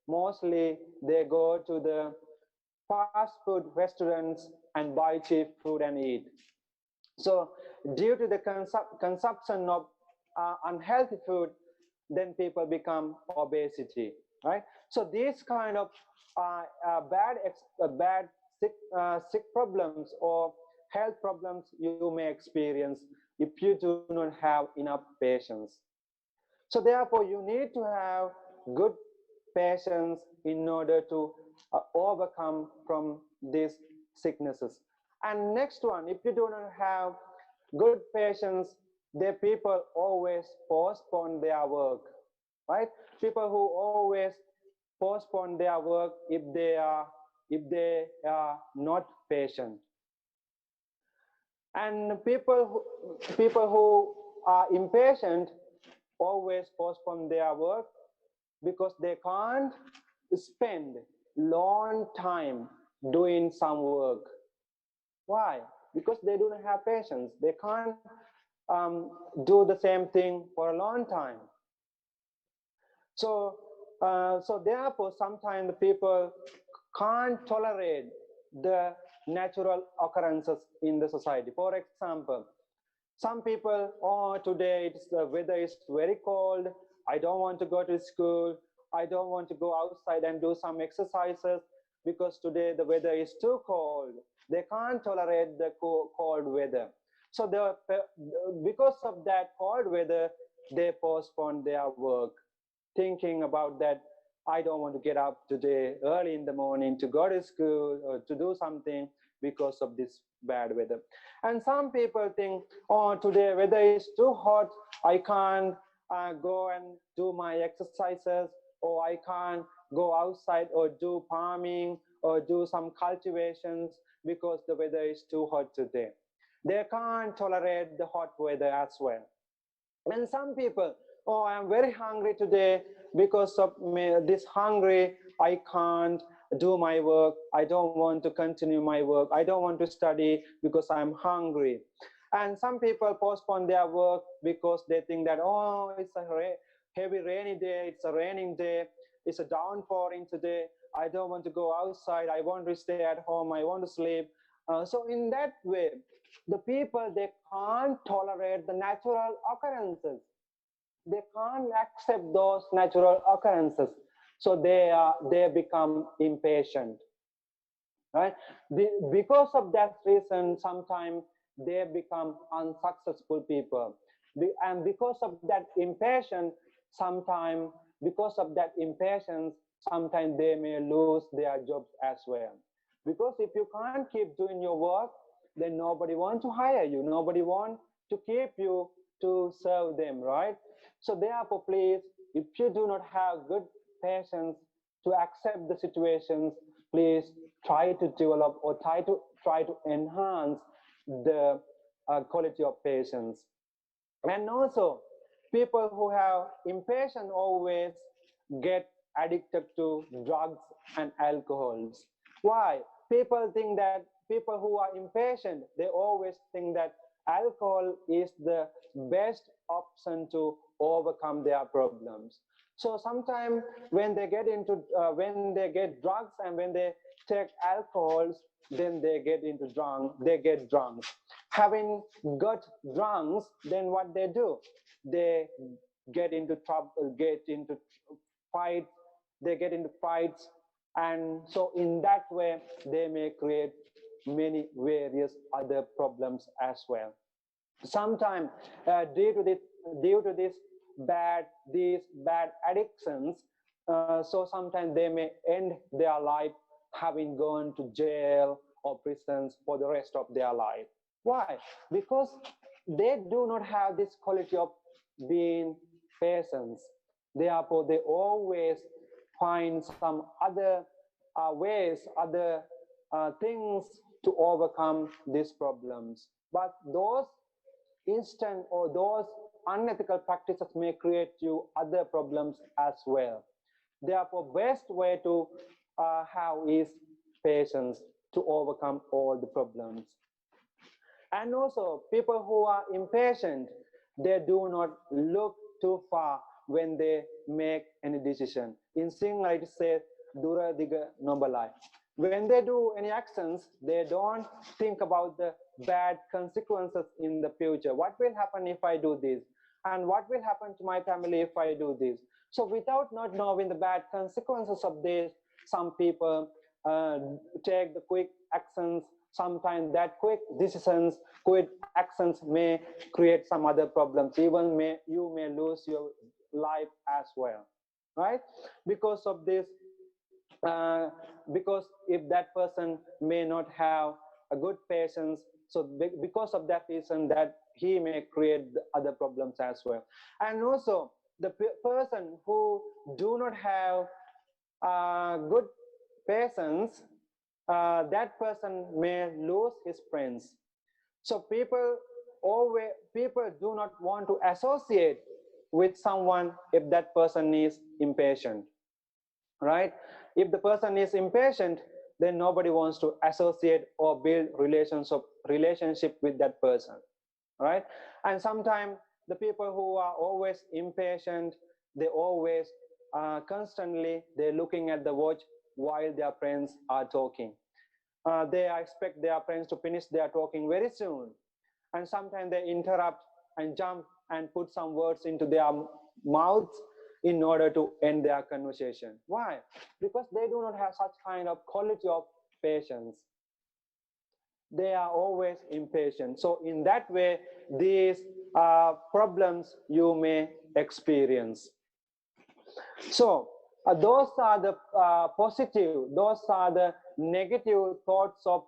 Mostly they go to the fast food restaurants and buy cheap food and eat. So due to the consumption of unhealthy food, then people become obesity, right? So these kind of bad sick problems or health problems you may experience if you do not have enough patience. So therefore, you need to have good patience in order to overcome from these sicknesses. And next one, if you do not have good patience, the people always postpone their work, right? People who always postpone their work if they are not patient. And people who are impatient always postpone their work because they can't spend long time doing some work. Why? Because they do not have patience. They can't do the same thing for a long time. So, so therefore, sometimes the people can't tolerate the natural occurrences in the society. For example, some people, oh, today the weather is very cold. I don't want to go to school. I don't want to go outside and do some exercises because today the weather is too cold. They can't tolerate the cold weather. So because of that cold weather, they postpone their work, thinking about that. I don't want to get up today early in the morning to go to school or to do something because of this bad weather. And some people think, oh, today weather is too hot. I can't go and do my exercises, or I can't go outside or do farming or do some cultivations because the weather is too hot today. They can't tolerate the hot weather as well. And some people, oh, I'm very hungry today. Because of me, this hungry, I can't do my work. I don't want to continue my work. I don't want to study because I'm hungry. And some people postpone their work because they think that, oh, it's a heavy rainy day. It's a raining day. It's a downpouring today. I don't want to go outside. I want to stay at home. I want to sleep. So in that way, the people, they can't tolerate the natural occurrences. They can't accept those natural occurrences. So they become impatient, right? Because of that reason, sometimes they become unsuccessful people. And because of that impatience, sometimes because of that impatience, sometimes they may lose their jobs as well. Because if you can't keep doing your work, then nobody wants to hire you. Nobody wants to keep you to serve them, right? So therefore, please, if you do not have good patience to accept the situations, please try to develop or try to enhance the quality of patience. And also, people who have impatience always get addicted to drugs and alcohols. Why? People think that people who are impatient, they always think that alcohol is the best option to overcome their problems. So sometimes when they get when they get drugs and when they take alcohols, then they get drunk. Having got drunks, then what they do? They get into trouble, get into fights, they get into fights, and so in that way they may create many various other problems as well. Sometimes due to these bad addictions, so sometimes they may end their life having gone to jail or prisons for the rest of their life. Why? Because they do not have this quality of being patient. Therefore, they always find some other ways, other things to overcome these problems. But those instant or those unethical practices may create you other problems as well. Therefore, best way to have is patience to overcome all the problems. And also, people who are impatient, they do not look too far when they make any decision. In Sinhala, it says, Dura diga nobalai. When they do any actions, they don't think about the bad consequences in the future. What will happen if I do this? And what will happen to my family if I do this? So without not knowing the bad consequences of this, some people take the quick actions. Sometimes that quick decisions, quick actions may create some other problems. Even you may lose your life as well, right? Because of this, because if that person may not have a good patience, so because of that reason, that he may create other problems as well. And also the person who do not have good patience, that person may lose his friends. So people do not want to associate with someone if that person is impatient, right? If the person is impatient, then nobody wants to associate or build relationship with that person, right? And sometimes the people who are always impatient, they always constantly they're looking at the watch while their friends are talking. They expect their friends to finish their talking very soon, and sometimes they interrupt and jump and put some words into their mouths in order to end their conversation. Why? Because they do not have such kind of quality of patience. They are always impatient. So in that way, these problems you may experience. So those are the positive, those are the negative thoughts of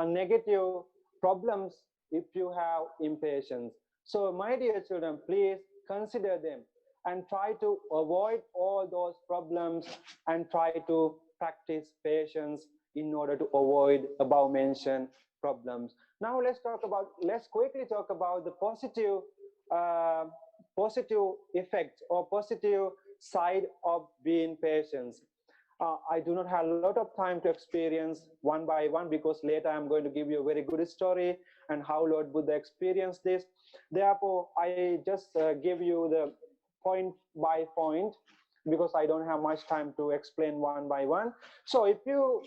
negative problems if you have impatience. So my dear children, please consider them and try to avoid all those problems and try to practice patience in order to avoid above mentioned problems. Now let's quickly talk about the uh, positive effects or positive side of being patient. I do not have a lot of time to experience one by one, because later I'm going to give you a very good story and how Lord Buddha experienced this. Therefore, I just give you the point by point, because I don't have much time to explain one by one. So if you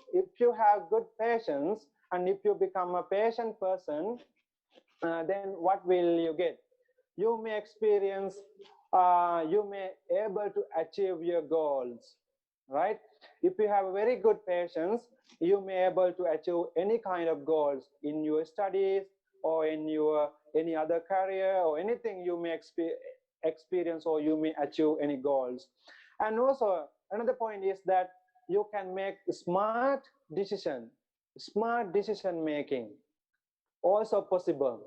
have good patience and if you become a patient person, then what will you get? You may experience, you may able to achieve your goals, right? If you have very good patience, you may able to achieve any kind of goals in your studies or in your any other career or anything you may experience, or you may achieve any goals. And also another point is that you can make smart decision making also possible.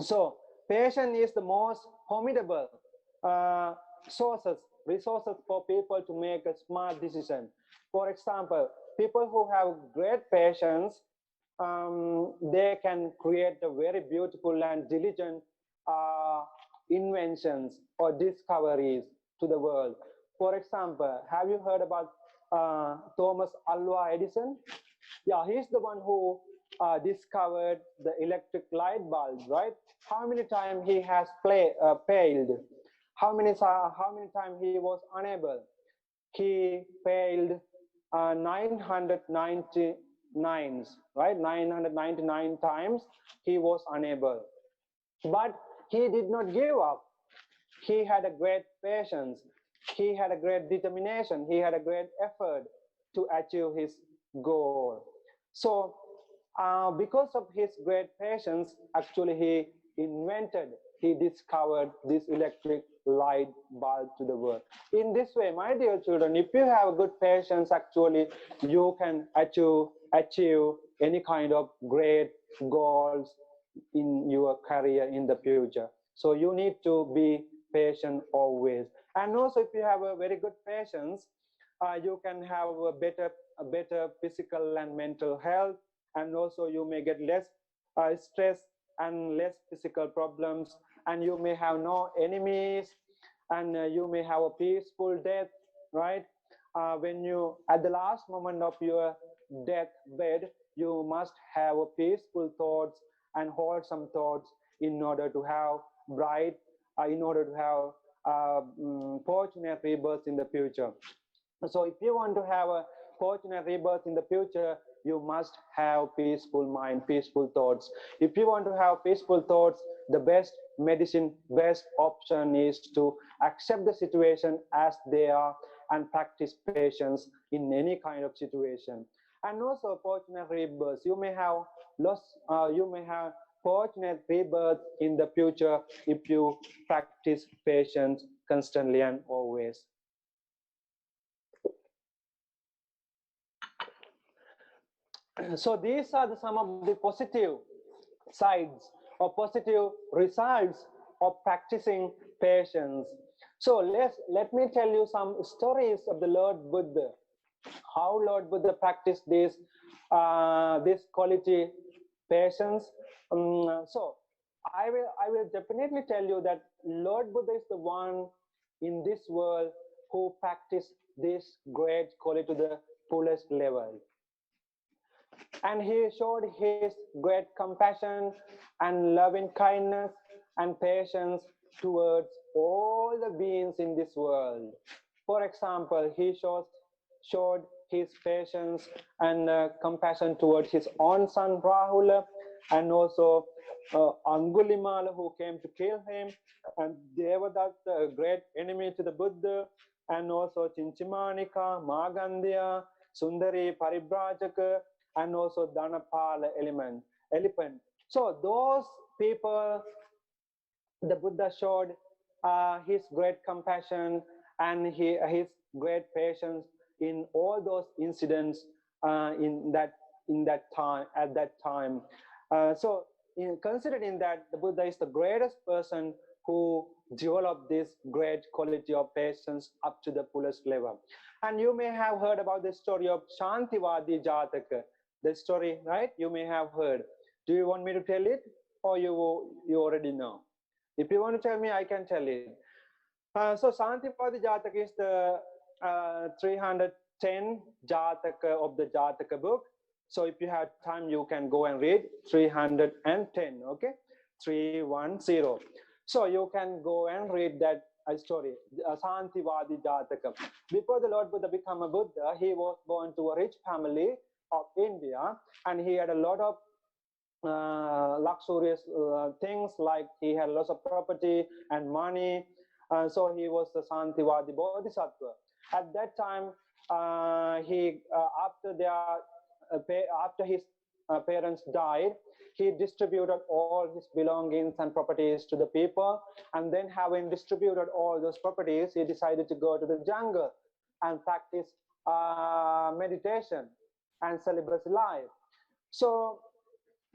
So patience is the most formidable uh, resources for people to make a smart decision. For example, people who have great patience, they can create a very beautiful and diligent uh, inventions or discoveries to the world. For example, have you heard about Thomas Alva Edison? Yeah, he's the one who discovered the electric light bulb, right? How many times he has failed? How many times he was unable? He failed 999, right? 999 times he was unable. But he did not give up. He had a great patience. He had a great determination. He had a great effort to achieve his goal. So, because of his great patience, actually he discovered this electric light bulb to the world. In this way, my dear children, if you have good patience, actually, you can achieve any kind of great goals in your career in the future. So you need to be patient always. And also, if you have a very good patience, you can have a better physical and mental health, and also you may get less stress and less physical problems, and you may have no enemies, and you may have a peaceful death, right? When you at the last moment of your deathbed, you must have a peaceful thoughts and wholesome thoughts in order to have bright, in order to have fortunate rebirth in the future. So if you want to have a fortunate rebirth in the future, you must have peaceful mind, peaceful thoughts. If you want to have peaceful thoughts, the best medicine, best option is to accept the situation as they are and practice patience in any kind of situation. And also fortunate rebirth. You may have you may have fortunate rebirth in the future if you practice patience constantly and always. So these are some of the positive sides or positive results of practicing patience. So let me tell you some stories of the Lord Buddha, how Lord Buddha practiced this quality patience. So I will definitely tell you that Lord Buddha is the one in this world who practiced this great quality to the fullest level. And he showed his great compassion and loving kindness and patience towards all the beings in this world. For example, he showed his patience and compassion towards his own son Rahula, and also Angulimala, who came to kill him, and Devadatta, the great enemy to the Buddha, and also Chinchimanika, Magandhya, Sundari Paribrajaka, and also Dhanapala elephant. So those people, the Buddha showed his great compassion and his great patience in all those incidents in that time at that time. So considering that the Buddha is the greatest person who developed this great quality of patience up to the fullest level. And you may have heard about the story of Shantivadi Jataka. The story, right? You may have heard. Do you want me to tell it, or you already know? If you want to tell me, I can tell it. So Shantivadi Jataka is the 310 Jataka of the Jataka book. So if you have time, you can go and read 310, okay? 310. So you can go and read that story, Shantivadi Jataka. Before the Lord Buddha became a Buddha, he was born to a rich family of India, and he had a lot of luxurious things, like he had lots of property and money. So he was the Shantivadi Bodhisattva. At that time, after his parents died, he distributed all his belongings and properties to the people. And then, having distributed all those properties, he decided to go to the jungle and practice meditation and celibacy life. So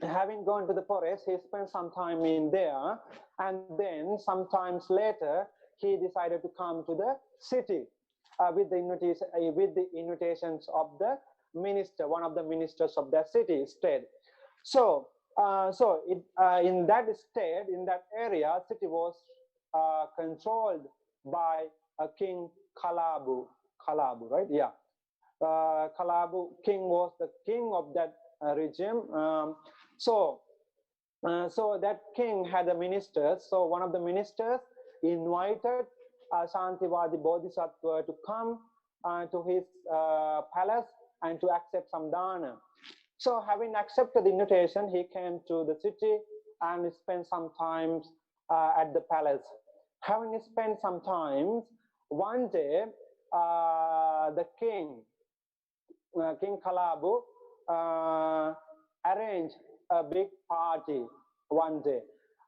having gone to the forest, he spent some time in there, and then sometimes later he decided to come to the city with the invitations of the minister, one of the ministers of that city state. So in that state, in that area, city was controlled by a king Kalabu, right? Yeah. Kalabu king was the king of that regime. So that king had a minister. So one of the ministers invited Shantivadi Bodhisattva to come to his palace and to accept some dana. So having accepted the invitation, he came to the city and spent some time at the palace. Having spent some time, one day the king, King Kalabu, arranged a big party one day.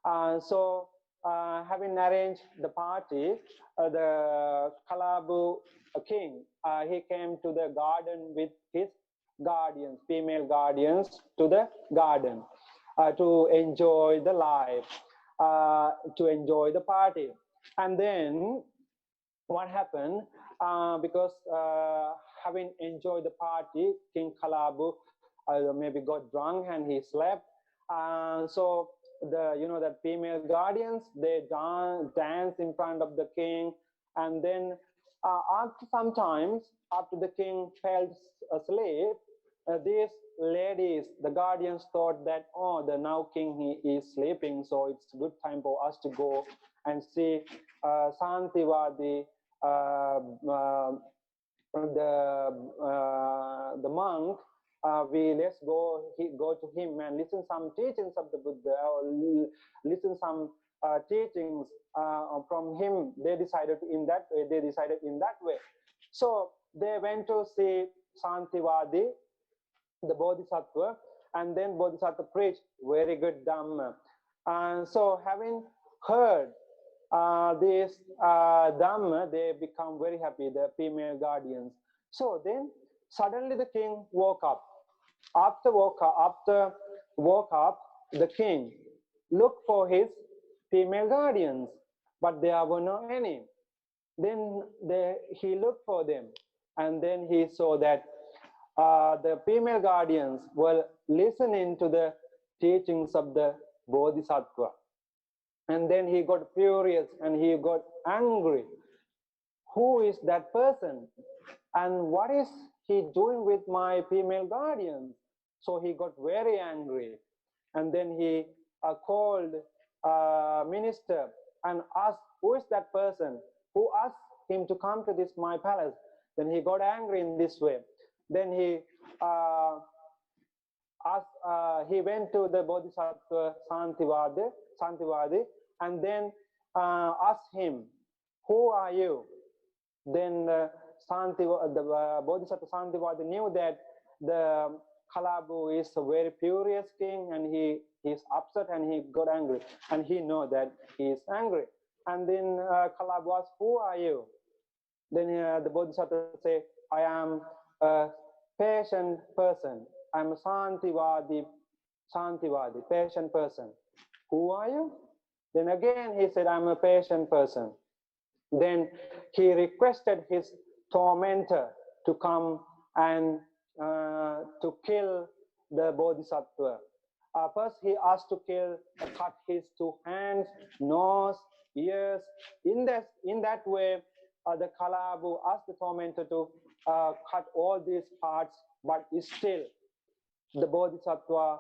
Having arranged the party, the Kalabu king, he came to the garden with his guardians, female guardians, to the garden to enjoy the life, to enjoy the party. And then what happened, because having enjoyed the party, King Kalabu maybe got drunk and he slept. So that female guardians, they dance in front of the king, and then after sometimes, after the king fell asleep, these ladies, the guardians, thought that, oh, the now king he is sleeping, so it's a good time for us to go and see Santivadi, the monk. We let's go to him and listen some teachings of the Buddha, or listen some teachings from him. They decided in that way. So they went to see Santivadi, the Bodhisattva, and then Bodhisattva preached very good Dhamma. And so having heard this Dhamma, they become very happy, the female guardians. So then suddenly the king woke up. After woke up, the king looked for his female guardians, but there were no any. Then he looked for them, and then he saw that the female guardians were listening to the teachings of the Bodhisattva. And then he got furious and he got angry. Who is that person? And what is he doing with my female guardians? So he got very angry. And then he called a minister and asked, who is that person? Who asked him to come to this my palace? Then he got angry in this way. Then he went to the Bodhisattva Santivadi, and then asked him, who are you? Then the Bodhisattva Santivadi knew that the Kalabu is a very furious king, and he is upset and he got angry, and he know that he is angry. And then Kalabu asked, who are you? Then the Bodhisattva say, I am a patient person. I am a Santivadi, patient person. Who are you? Then again he said, I am a patient person. Then he requested his tormentor to come and to kill the Bodhisattva. First he asked to cut his 2 hands, nose, ears. In that way, the Kalabu asked the tormentor to cut all these parts, but still the Bodhisattva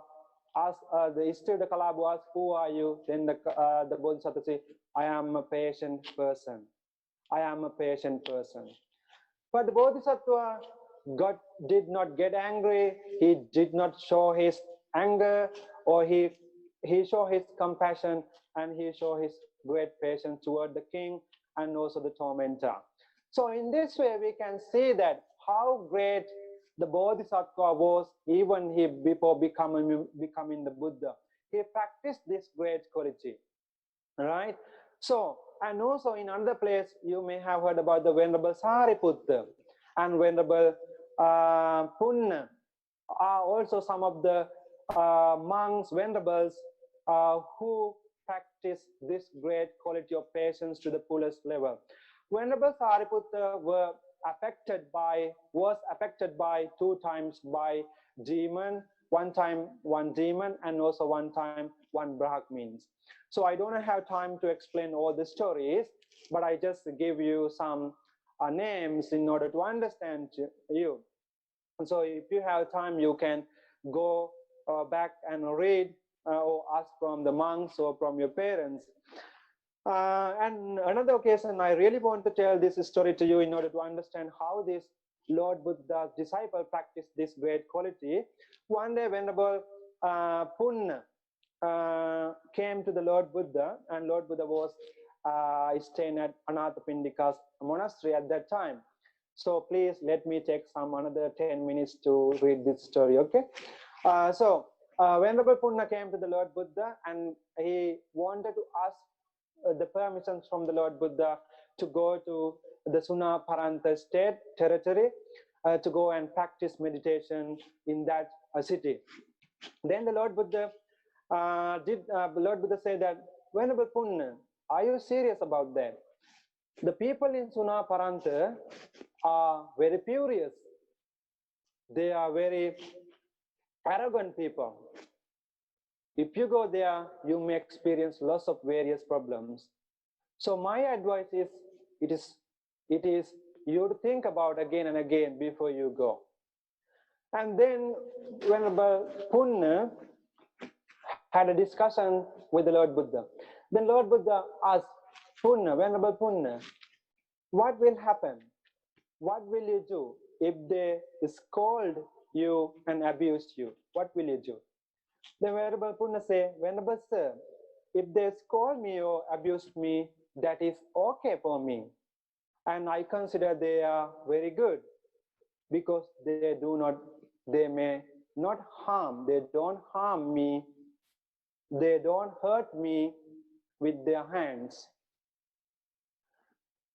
asked, the Kalabu asked, who are you? Then the Bodhisattva said, I am a patient person. I am a patient person. But the Bodhisattva did not get angry. He did not show his anger, or he showed his compassion, and he showed his great patience toward the king and also the tormentor. So in this way, we can see that how great the Bodhisattva was even before becoming the Buddha. He practiced this great quality, right? So, and also in another place, you may have heard about the Venerable Sariputta and Venerable Punna are also some of the monks, venerables, who practice this great quality of patience to the fullest level. Venerable Sariputta was affected by 2 times by demon. One time one demon, and also one time one Brahmins. So I don't have time to explain all the stories, but I just give you some names in order to understand you. So if you have time, you can go back and read or ask from the monks or from your parents. And another occasion, I really want to tell this story to you in order to understand how this Lord Buddha's disciple practiced this great quality. One day, Venerable Punna came to the Lord Buddha, and Lord Buddha was staying at Anathapindika's monastery at that time. So please let me take another 10 minutes to read this story, okay? So Venerable Punna came to the Lord Buddha, and he wanted to ask the permissions from the Lord Buddha to go to the Suna Paranta state territory to go and practice meditation in that city. Then the Lord Buddha said that, Venerable Punna, are you serious about that? The people in Suna Paranta are very furious. They are very arrogant people. If you go there, you may experience lots of various problems. So my advice is, it is you to think about again and again before you go. And then Venerable Punna had a discussion with the Lord Buddha. Then Lord Buddha asked Punna, Venerable Punna, what will happen? What will you do if they scold you and abuse you? What will you do? The Venerable Punna said, Venerable Sir, if they scold me or abuse me, that is okay for me. And I consider they are very good because they may not harm, they don't harm me, they don't hurt me with their hands.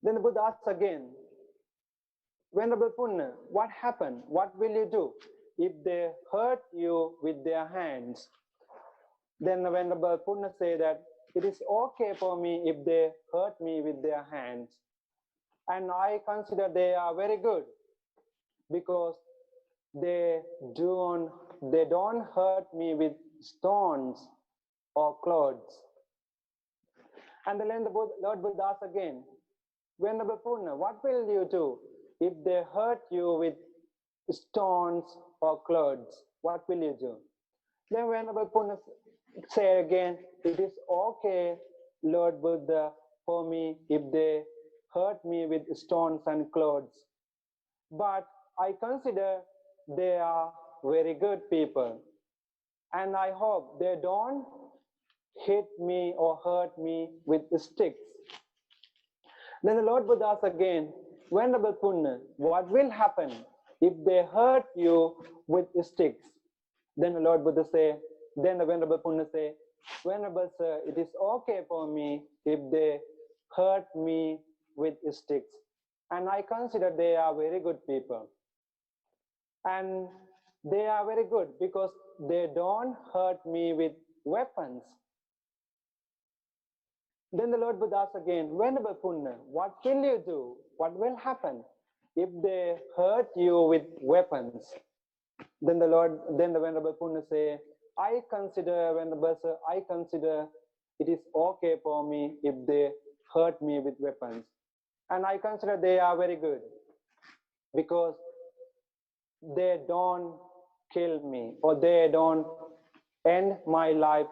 Then the Buddha asks again, Venerable Punna, what happened? What will you do if they hurt you with their hands? Then the Venerable Punna say that it is okay for me if they hurt me with their hands. And I consider they are very good because they don't hurt me with stones or clothes. And then the Lord Buddha asks again, Venerable Punna, what will you do if they hurt you with stones or clothes? What will you do? Then Venerable Punna say again, it is okay, Lord Buddha, for me if they hurt me with stones and clothes. But I consider they are very good people. And I hope they don't hit me or hurt me with sticks. Then the Lord Buddha asks again, Venerable Punna, what will happen if they hurt you with sticks? Then the Lord Buddha say, then the Venerable Punna say, Venerable Sir, it is okay for me if they hurt me with sticks. And I consider they are very good people. And they are very good because they don't hurt me with weapons. Then the Lord Buddha asks again, Venerable Punna, what will you do? What will happen if they hurt you with weapons? Then the Venerable Punna say, I consider, Venerable Sir, I consider it is okay for me if they hurt me with weapons. And I consider they are very good because they don't kill me or they don't end my life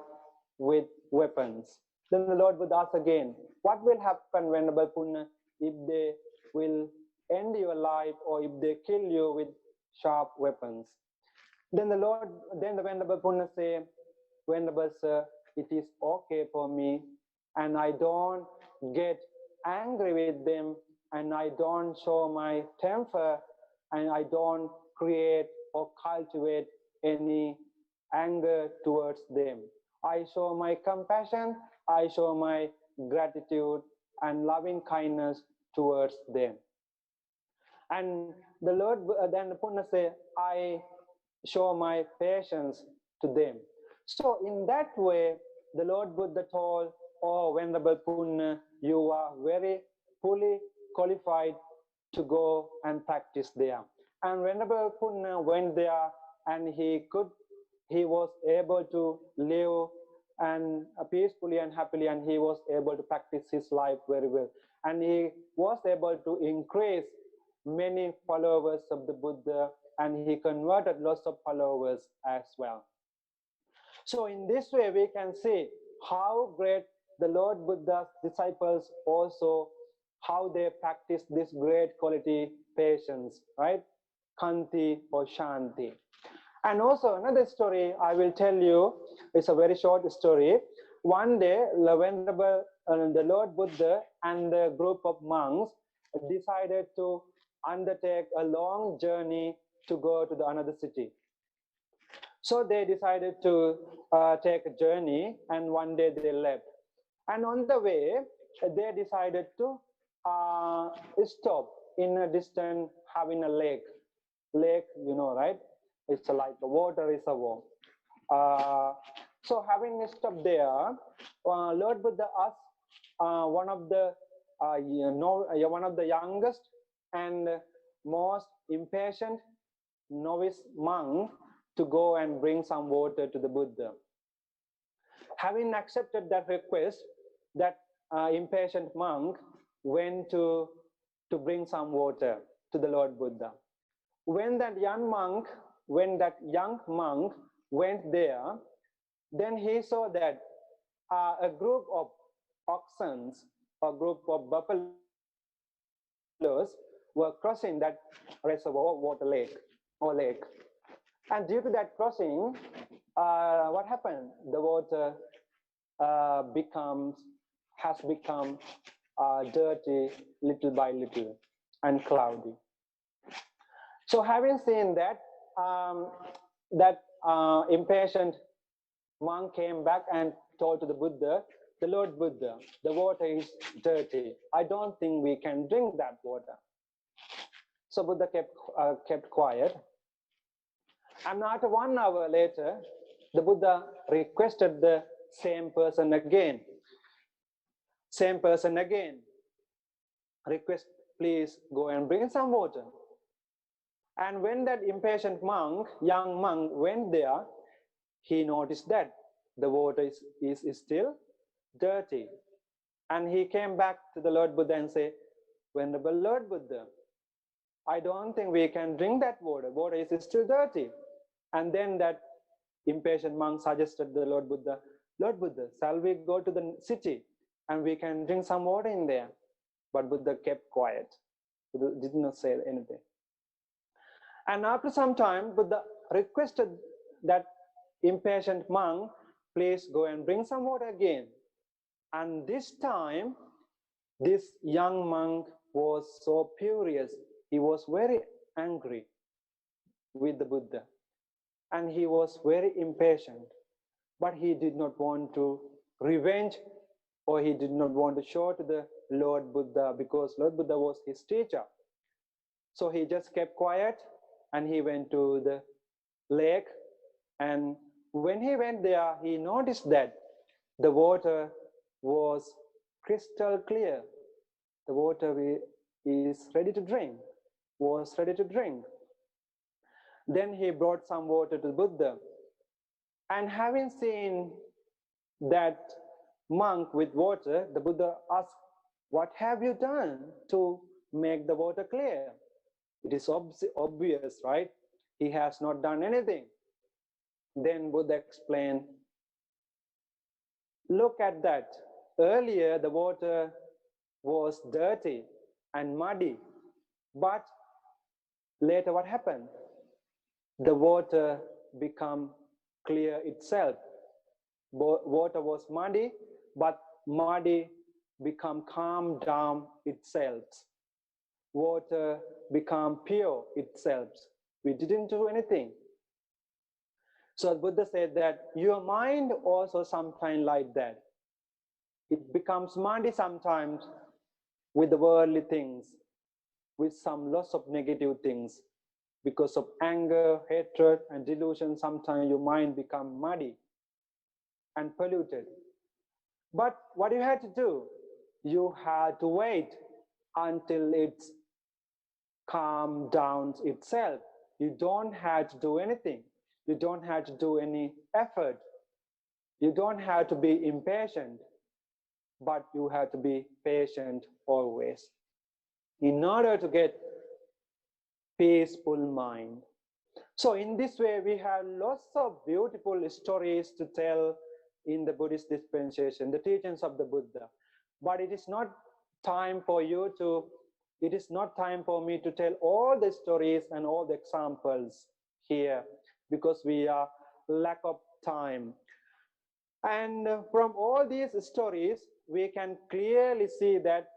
with weapons. Then the Lord Buddha asks again, what will happen, Venerable Punna, if they will end your life or if they kill you with sharp weapons? Then the Venerable Punna say, Venerable Sir, it is okay for me and I don't get angry with them and I don't show my temper and I don't create or cultivate any anger towards them. I show my compassion, I show my gratitude and loving kindness towards them. And the Lord, then the Punna say, I show my patience to them. So in that way, the Lord Buddha told, oh, Venerable Punna, you are very fully qualified to go and practice there. And Venerable Punna went there and he was able to live and peacefully and happily, and he was able to practice his life very well. And he was able to increase many followers of the Buddha, and he converted lots of followers as well. So in this way, we can see how great the Lord Buddha's disciples also, how they practice this great quality patience, right? Khanti or Shanti. And also another story I will tell you, it's a very short story. One day, the Lord Buddha and the group of monks decided to undertake a long journey to go to another city. So they decided to take a journey, and one day they left. And on the way, they decided to stop in a distant, having a lake. Lake, you know, right? It's like a water reservoir. So having stopped there, Lord Buddha asked one of the youngest and most impatient novice monk to go and bring some water to the Buddha. Having accepted that request, that impatient monk went to bring some water to the Lord Buddha. When that young monk when that young monk went there, then he saw that a group of oxen, a group of buffaloes were crossing that reservoir, water lake or lake. And due to that crossing, what happened? The water has become dirty little by little and cloudy. So having seen that, impatient monk came back and told to the Buddha, the Lord Buddha, the water is dirty. I don't think we can drink that water. So Buddha kept quiet. And after 1 hour later, the Buddha requested the same person again. Same person again. Request, please go and bring some water. And when that impatient monk, young monk, went there, he noticed that the water is still dirty. And he came back to the Lord Buddha and said, Venerable Lord Buddha, I don't think we can drink that water. Water is still dirty. And then that impatient monk suggested the Lord Buddha, shall we go to the city and we can drink some water in there? But Buddha kept quiet. Buddha did not say anything. And after some time, Buddha requested that impatient monk, please go and bring some water again. And this time, this young monk was so furious. He was very angry with the Buddha. And he was very impatient. But he did not want to revenge, or he did not want to show to the Lord Buddha, because Lord Buddha was his teacher. So he just kept quiet and he went to the lake. And when he went there, he noticed that the water was crystal clear. The water is ready to drink, was ready to drink. Then he brought some water to the Buddha. And having seen that monk with water, the Buddha asked, what have you done to make the water clear? It is obvious, right? He has not done anything. Then Buddha explained, look at that. Earlier, the water was dirty and muddy. But later, what happened? The water became clear itself. Water was muddy, but muddy become calm down itself. Water become pure itself. We didn't do anything. So Buddha said that your mind also sometimes like that. It becomes muddy sometimes with the worldly things, with some lots of negative things. Because of anger, hatred, and delusion, sometimes your mind becomes muddy and polluted. But what you had to do, you had to wait until it's calm down itself. You don't have to do anything. You don't have to do any effort. You don't have to be impatient, but you have to be patient always in order to get peaceful mind. So in this way, we have lots of beautiful stories to tell in the Buddhist dispensation, the teachings of the Buddha. But it is not time for you to, it is not time for me to tell all the stories and all the examples here, because we are lack of time. And from all these stories, we can clearly see that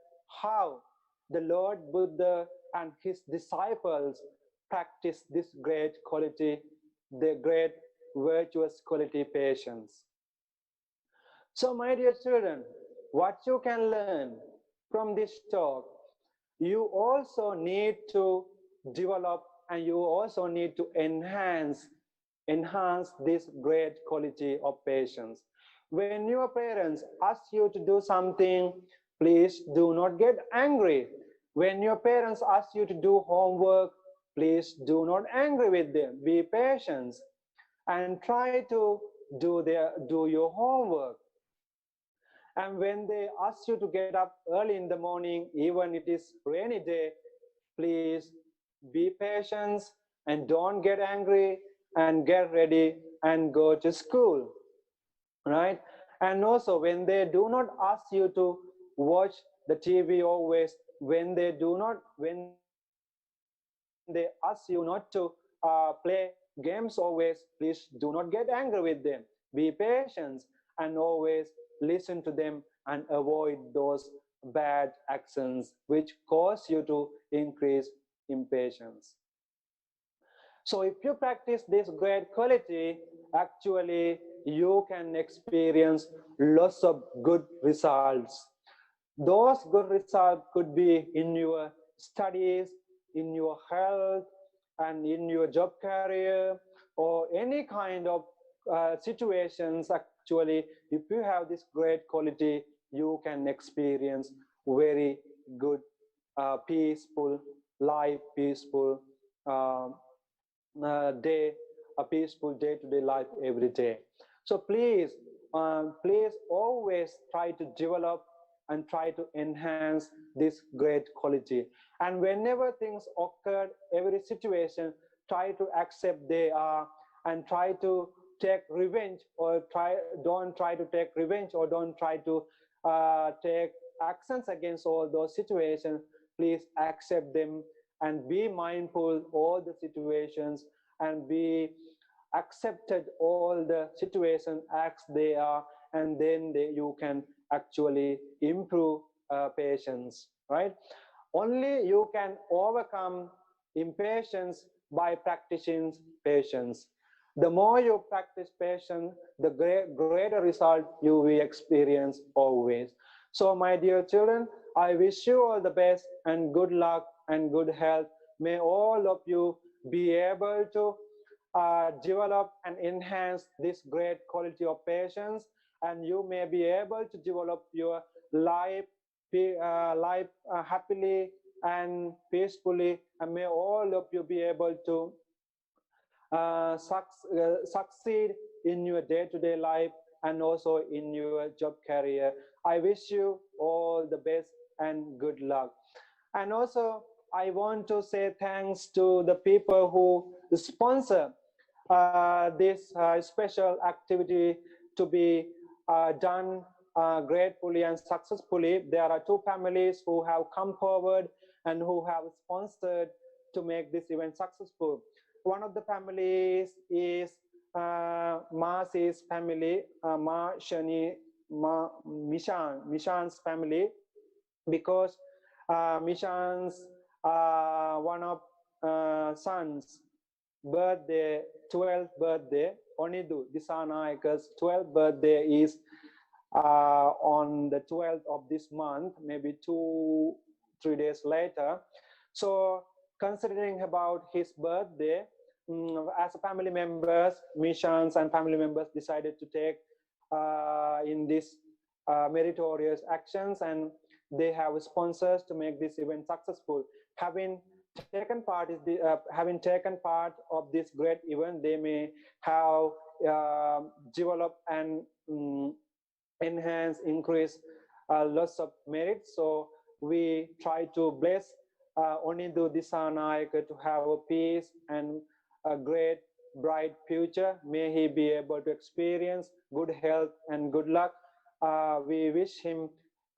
how the Lord Buddha and his disciples practice this great quality, the great virtuous quality, patience. So my dear children, what you can learn from this talk, you also need to develop and you also need to enhance this great quality of patience. When your parents ask you to do something, please do not get angry. When your parents ask you to do homework, please do not angry with them. Be patient and try to do your homework. And when they ask you to get up early in the morning, even it is rainy day, please be patient and don't get angry, and get ready and go to school, right? And also, when they do not ask you to watch the TV always, when they ask you not to play games always, please do not get angry with them. Be patient and always listen to them and avoid those bad actions which cause you to increase impatience. So if you practice this great quality, actually you can experience lots of good results. Those good results could be in your studies, in your health, and in your job career, or any kind of situations. Actually, if you have this great quality, you can experience very good, peaceful life, peaceful uh, day, a peaceful day-to-day life every day. So please always try to develop and try to enhance this great quality. And whenever things occur, every situation, try to accept they are, and try to take revenge, or don't try to take revenge, or don't try to take actions against all those situations. Please accept them and be mindful all the situations, and be accepted all the situations as they are, and then you can actually improve patience, right? Only you can overcome impatience by practicing patience. The more you practice patience, the greater result you will experience always. So my dear children, I wish you all the best and good luck and good health. May all of you be able to develop and enhance this great quality of patience, and you may be able to develop your life, happily and peacefully, and may all of you be able to succeed in your day-to-day life and also in your job career. I wish you all the best and good luck. And also, I want to say thanks to the people who sponsor this special activity to be done gratefully and successfully. There are two families who have come forward and who have sponsored to make this event successful. One of the families is Ma's family, Ma Shani, Mishan's family, because Mishan's one of sons birthday, 12th birthday, Onidu Disanayaka's 12th birthday is on the 12th of this month, maybe 2-3 days later. So considering about his birthday, as a family members, missions and family members decided to take in this meritorious actions, and they have sponsors to make this event successful. Having taken part of this great event, they may have developed and enhance, increase lots of merits. So we try to bless Onidu Disanayaka to have a peace and a great bright future. May he be able to experience good health and good luck. We wish him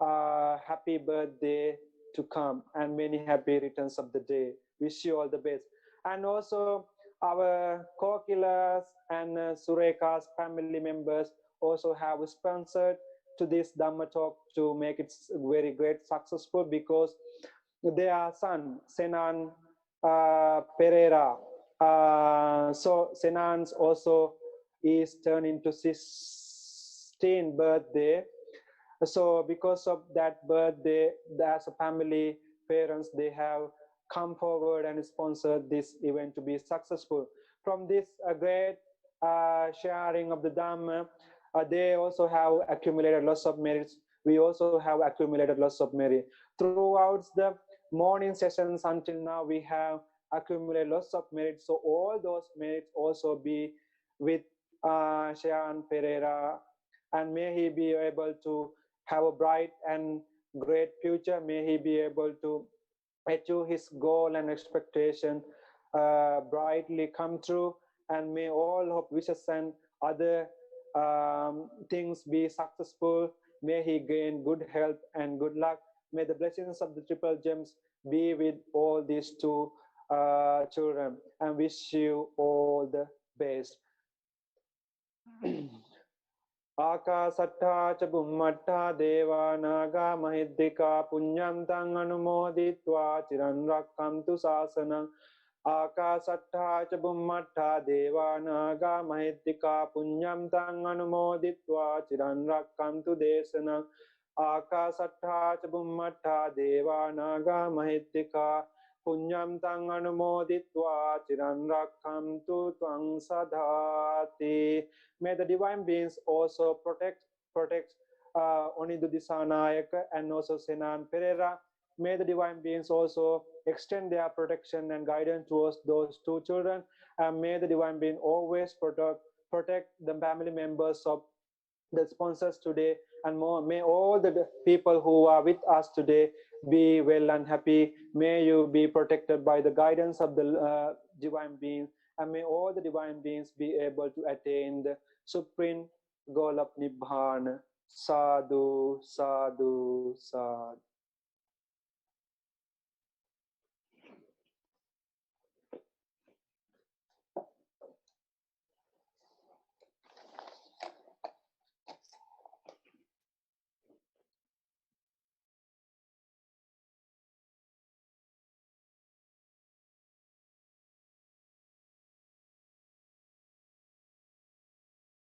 happy birthday to come and many happy returns of the day. Wish you all the best. And also our Kokilas and Sureka's family members also have sponsored to this Dhamma talk to make it very great successful, because their son Senan Pereira, so Senan's also is turning to 16th birthday. So because of that birthday, as a family, parents, they have come forward and sponsored this event to be successful. From this great sharing of the Dhamma, they also have accumulated lots of merits. We also have accumulated lots of merit. Throughout the morning sessions until now, we have accumulated lots of merits. So all those merits also be with Shayan Pereira, and may he be able to have a bright and great future. May he be able to achieve his goal and expectation brightly come true, and may all of wishes and other things be successful. May he gain good health and good luck. May the blessings of the triple gems be with all these two children, and wish you all the best. ආකාසට්ඨා ච බුම්මට්ඨා දේවා නාග මහිද්దికා පුඤ්ඤන්තං අනුමෝදිත්වා චිරන් රැක්කන්තු ශාසනං ආකාසට්ඨා ච බුම්මට්ඨා දේවා නාග මහිද්దికා පුඤ්ඤන්තං අනුමෝදිත්වා චිරන් රැක්කන්තු දේශනං ආකාසට්ඨා ච බුම්මට්ඨා දේවා නාග මහිද්దికා පුඤ්ඤන්තං අනුමෝදිත්වා චිරන් රැක්කන්තු ත්වං සදාති. May the divine beings also protect Onidu Disanayaka and also Senan Pereira. May the divine beings also extend their protection and guidance towards those two children, and may the divine being always protect the family members of the sponsors today, and more, may all the people who are with us today be well and happy. May you be protected by the guidance of the divine beings, and may all the divine beings be able to attain the supreme goal of Nibbana. Sadhu, sadhu, sadhu.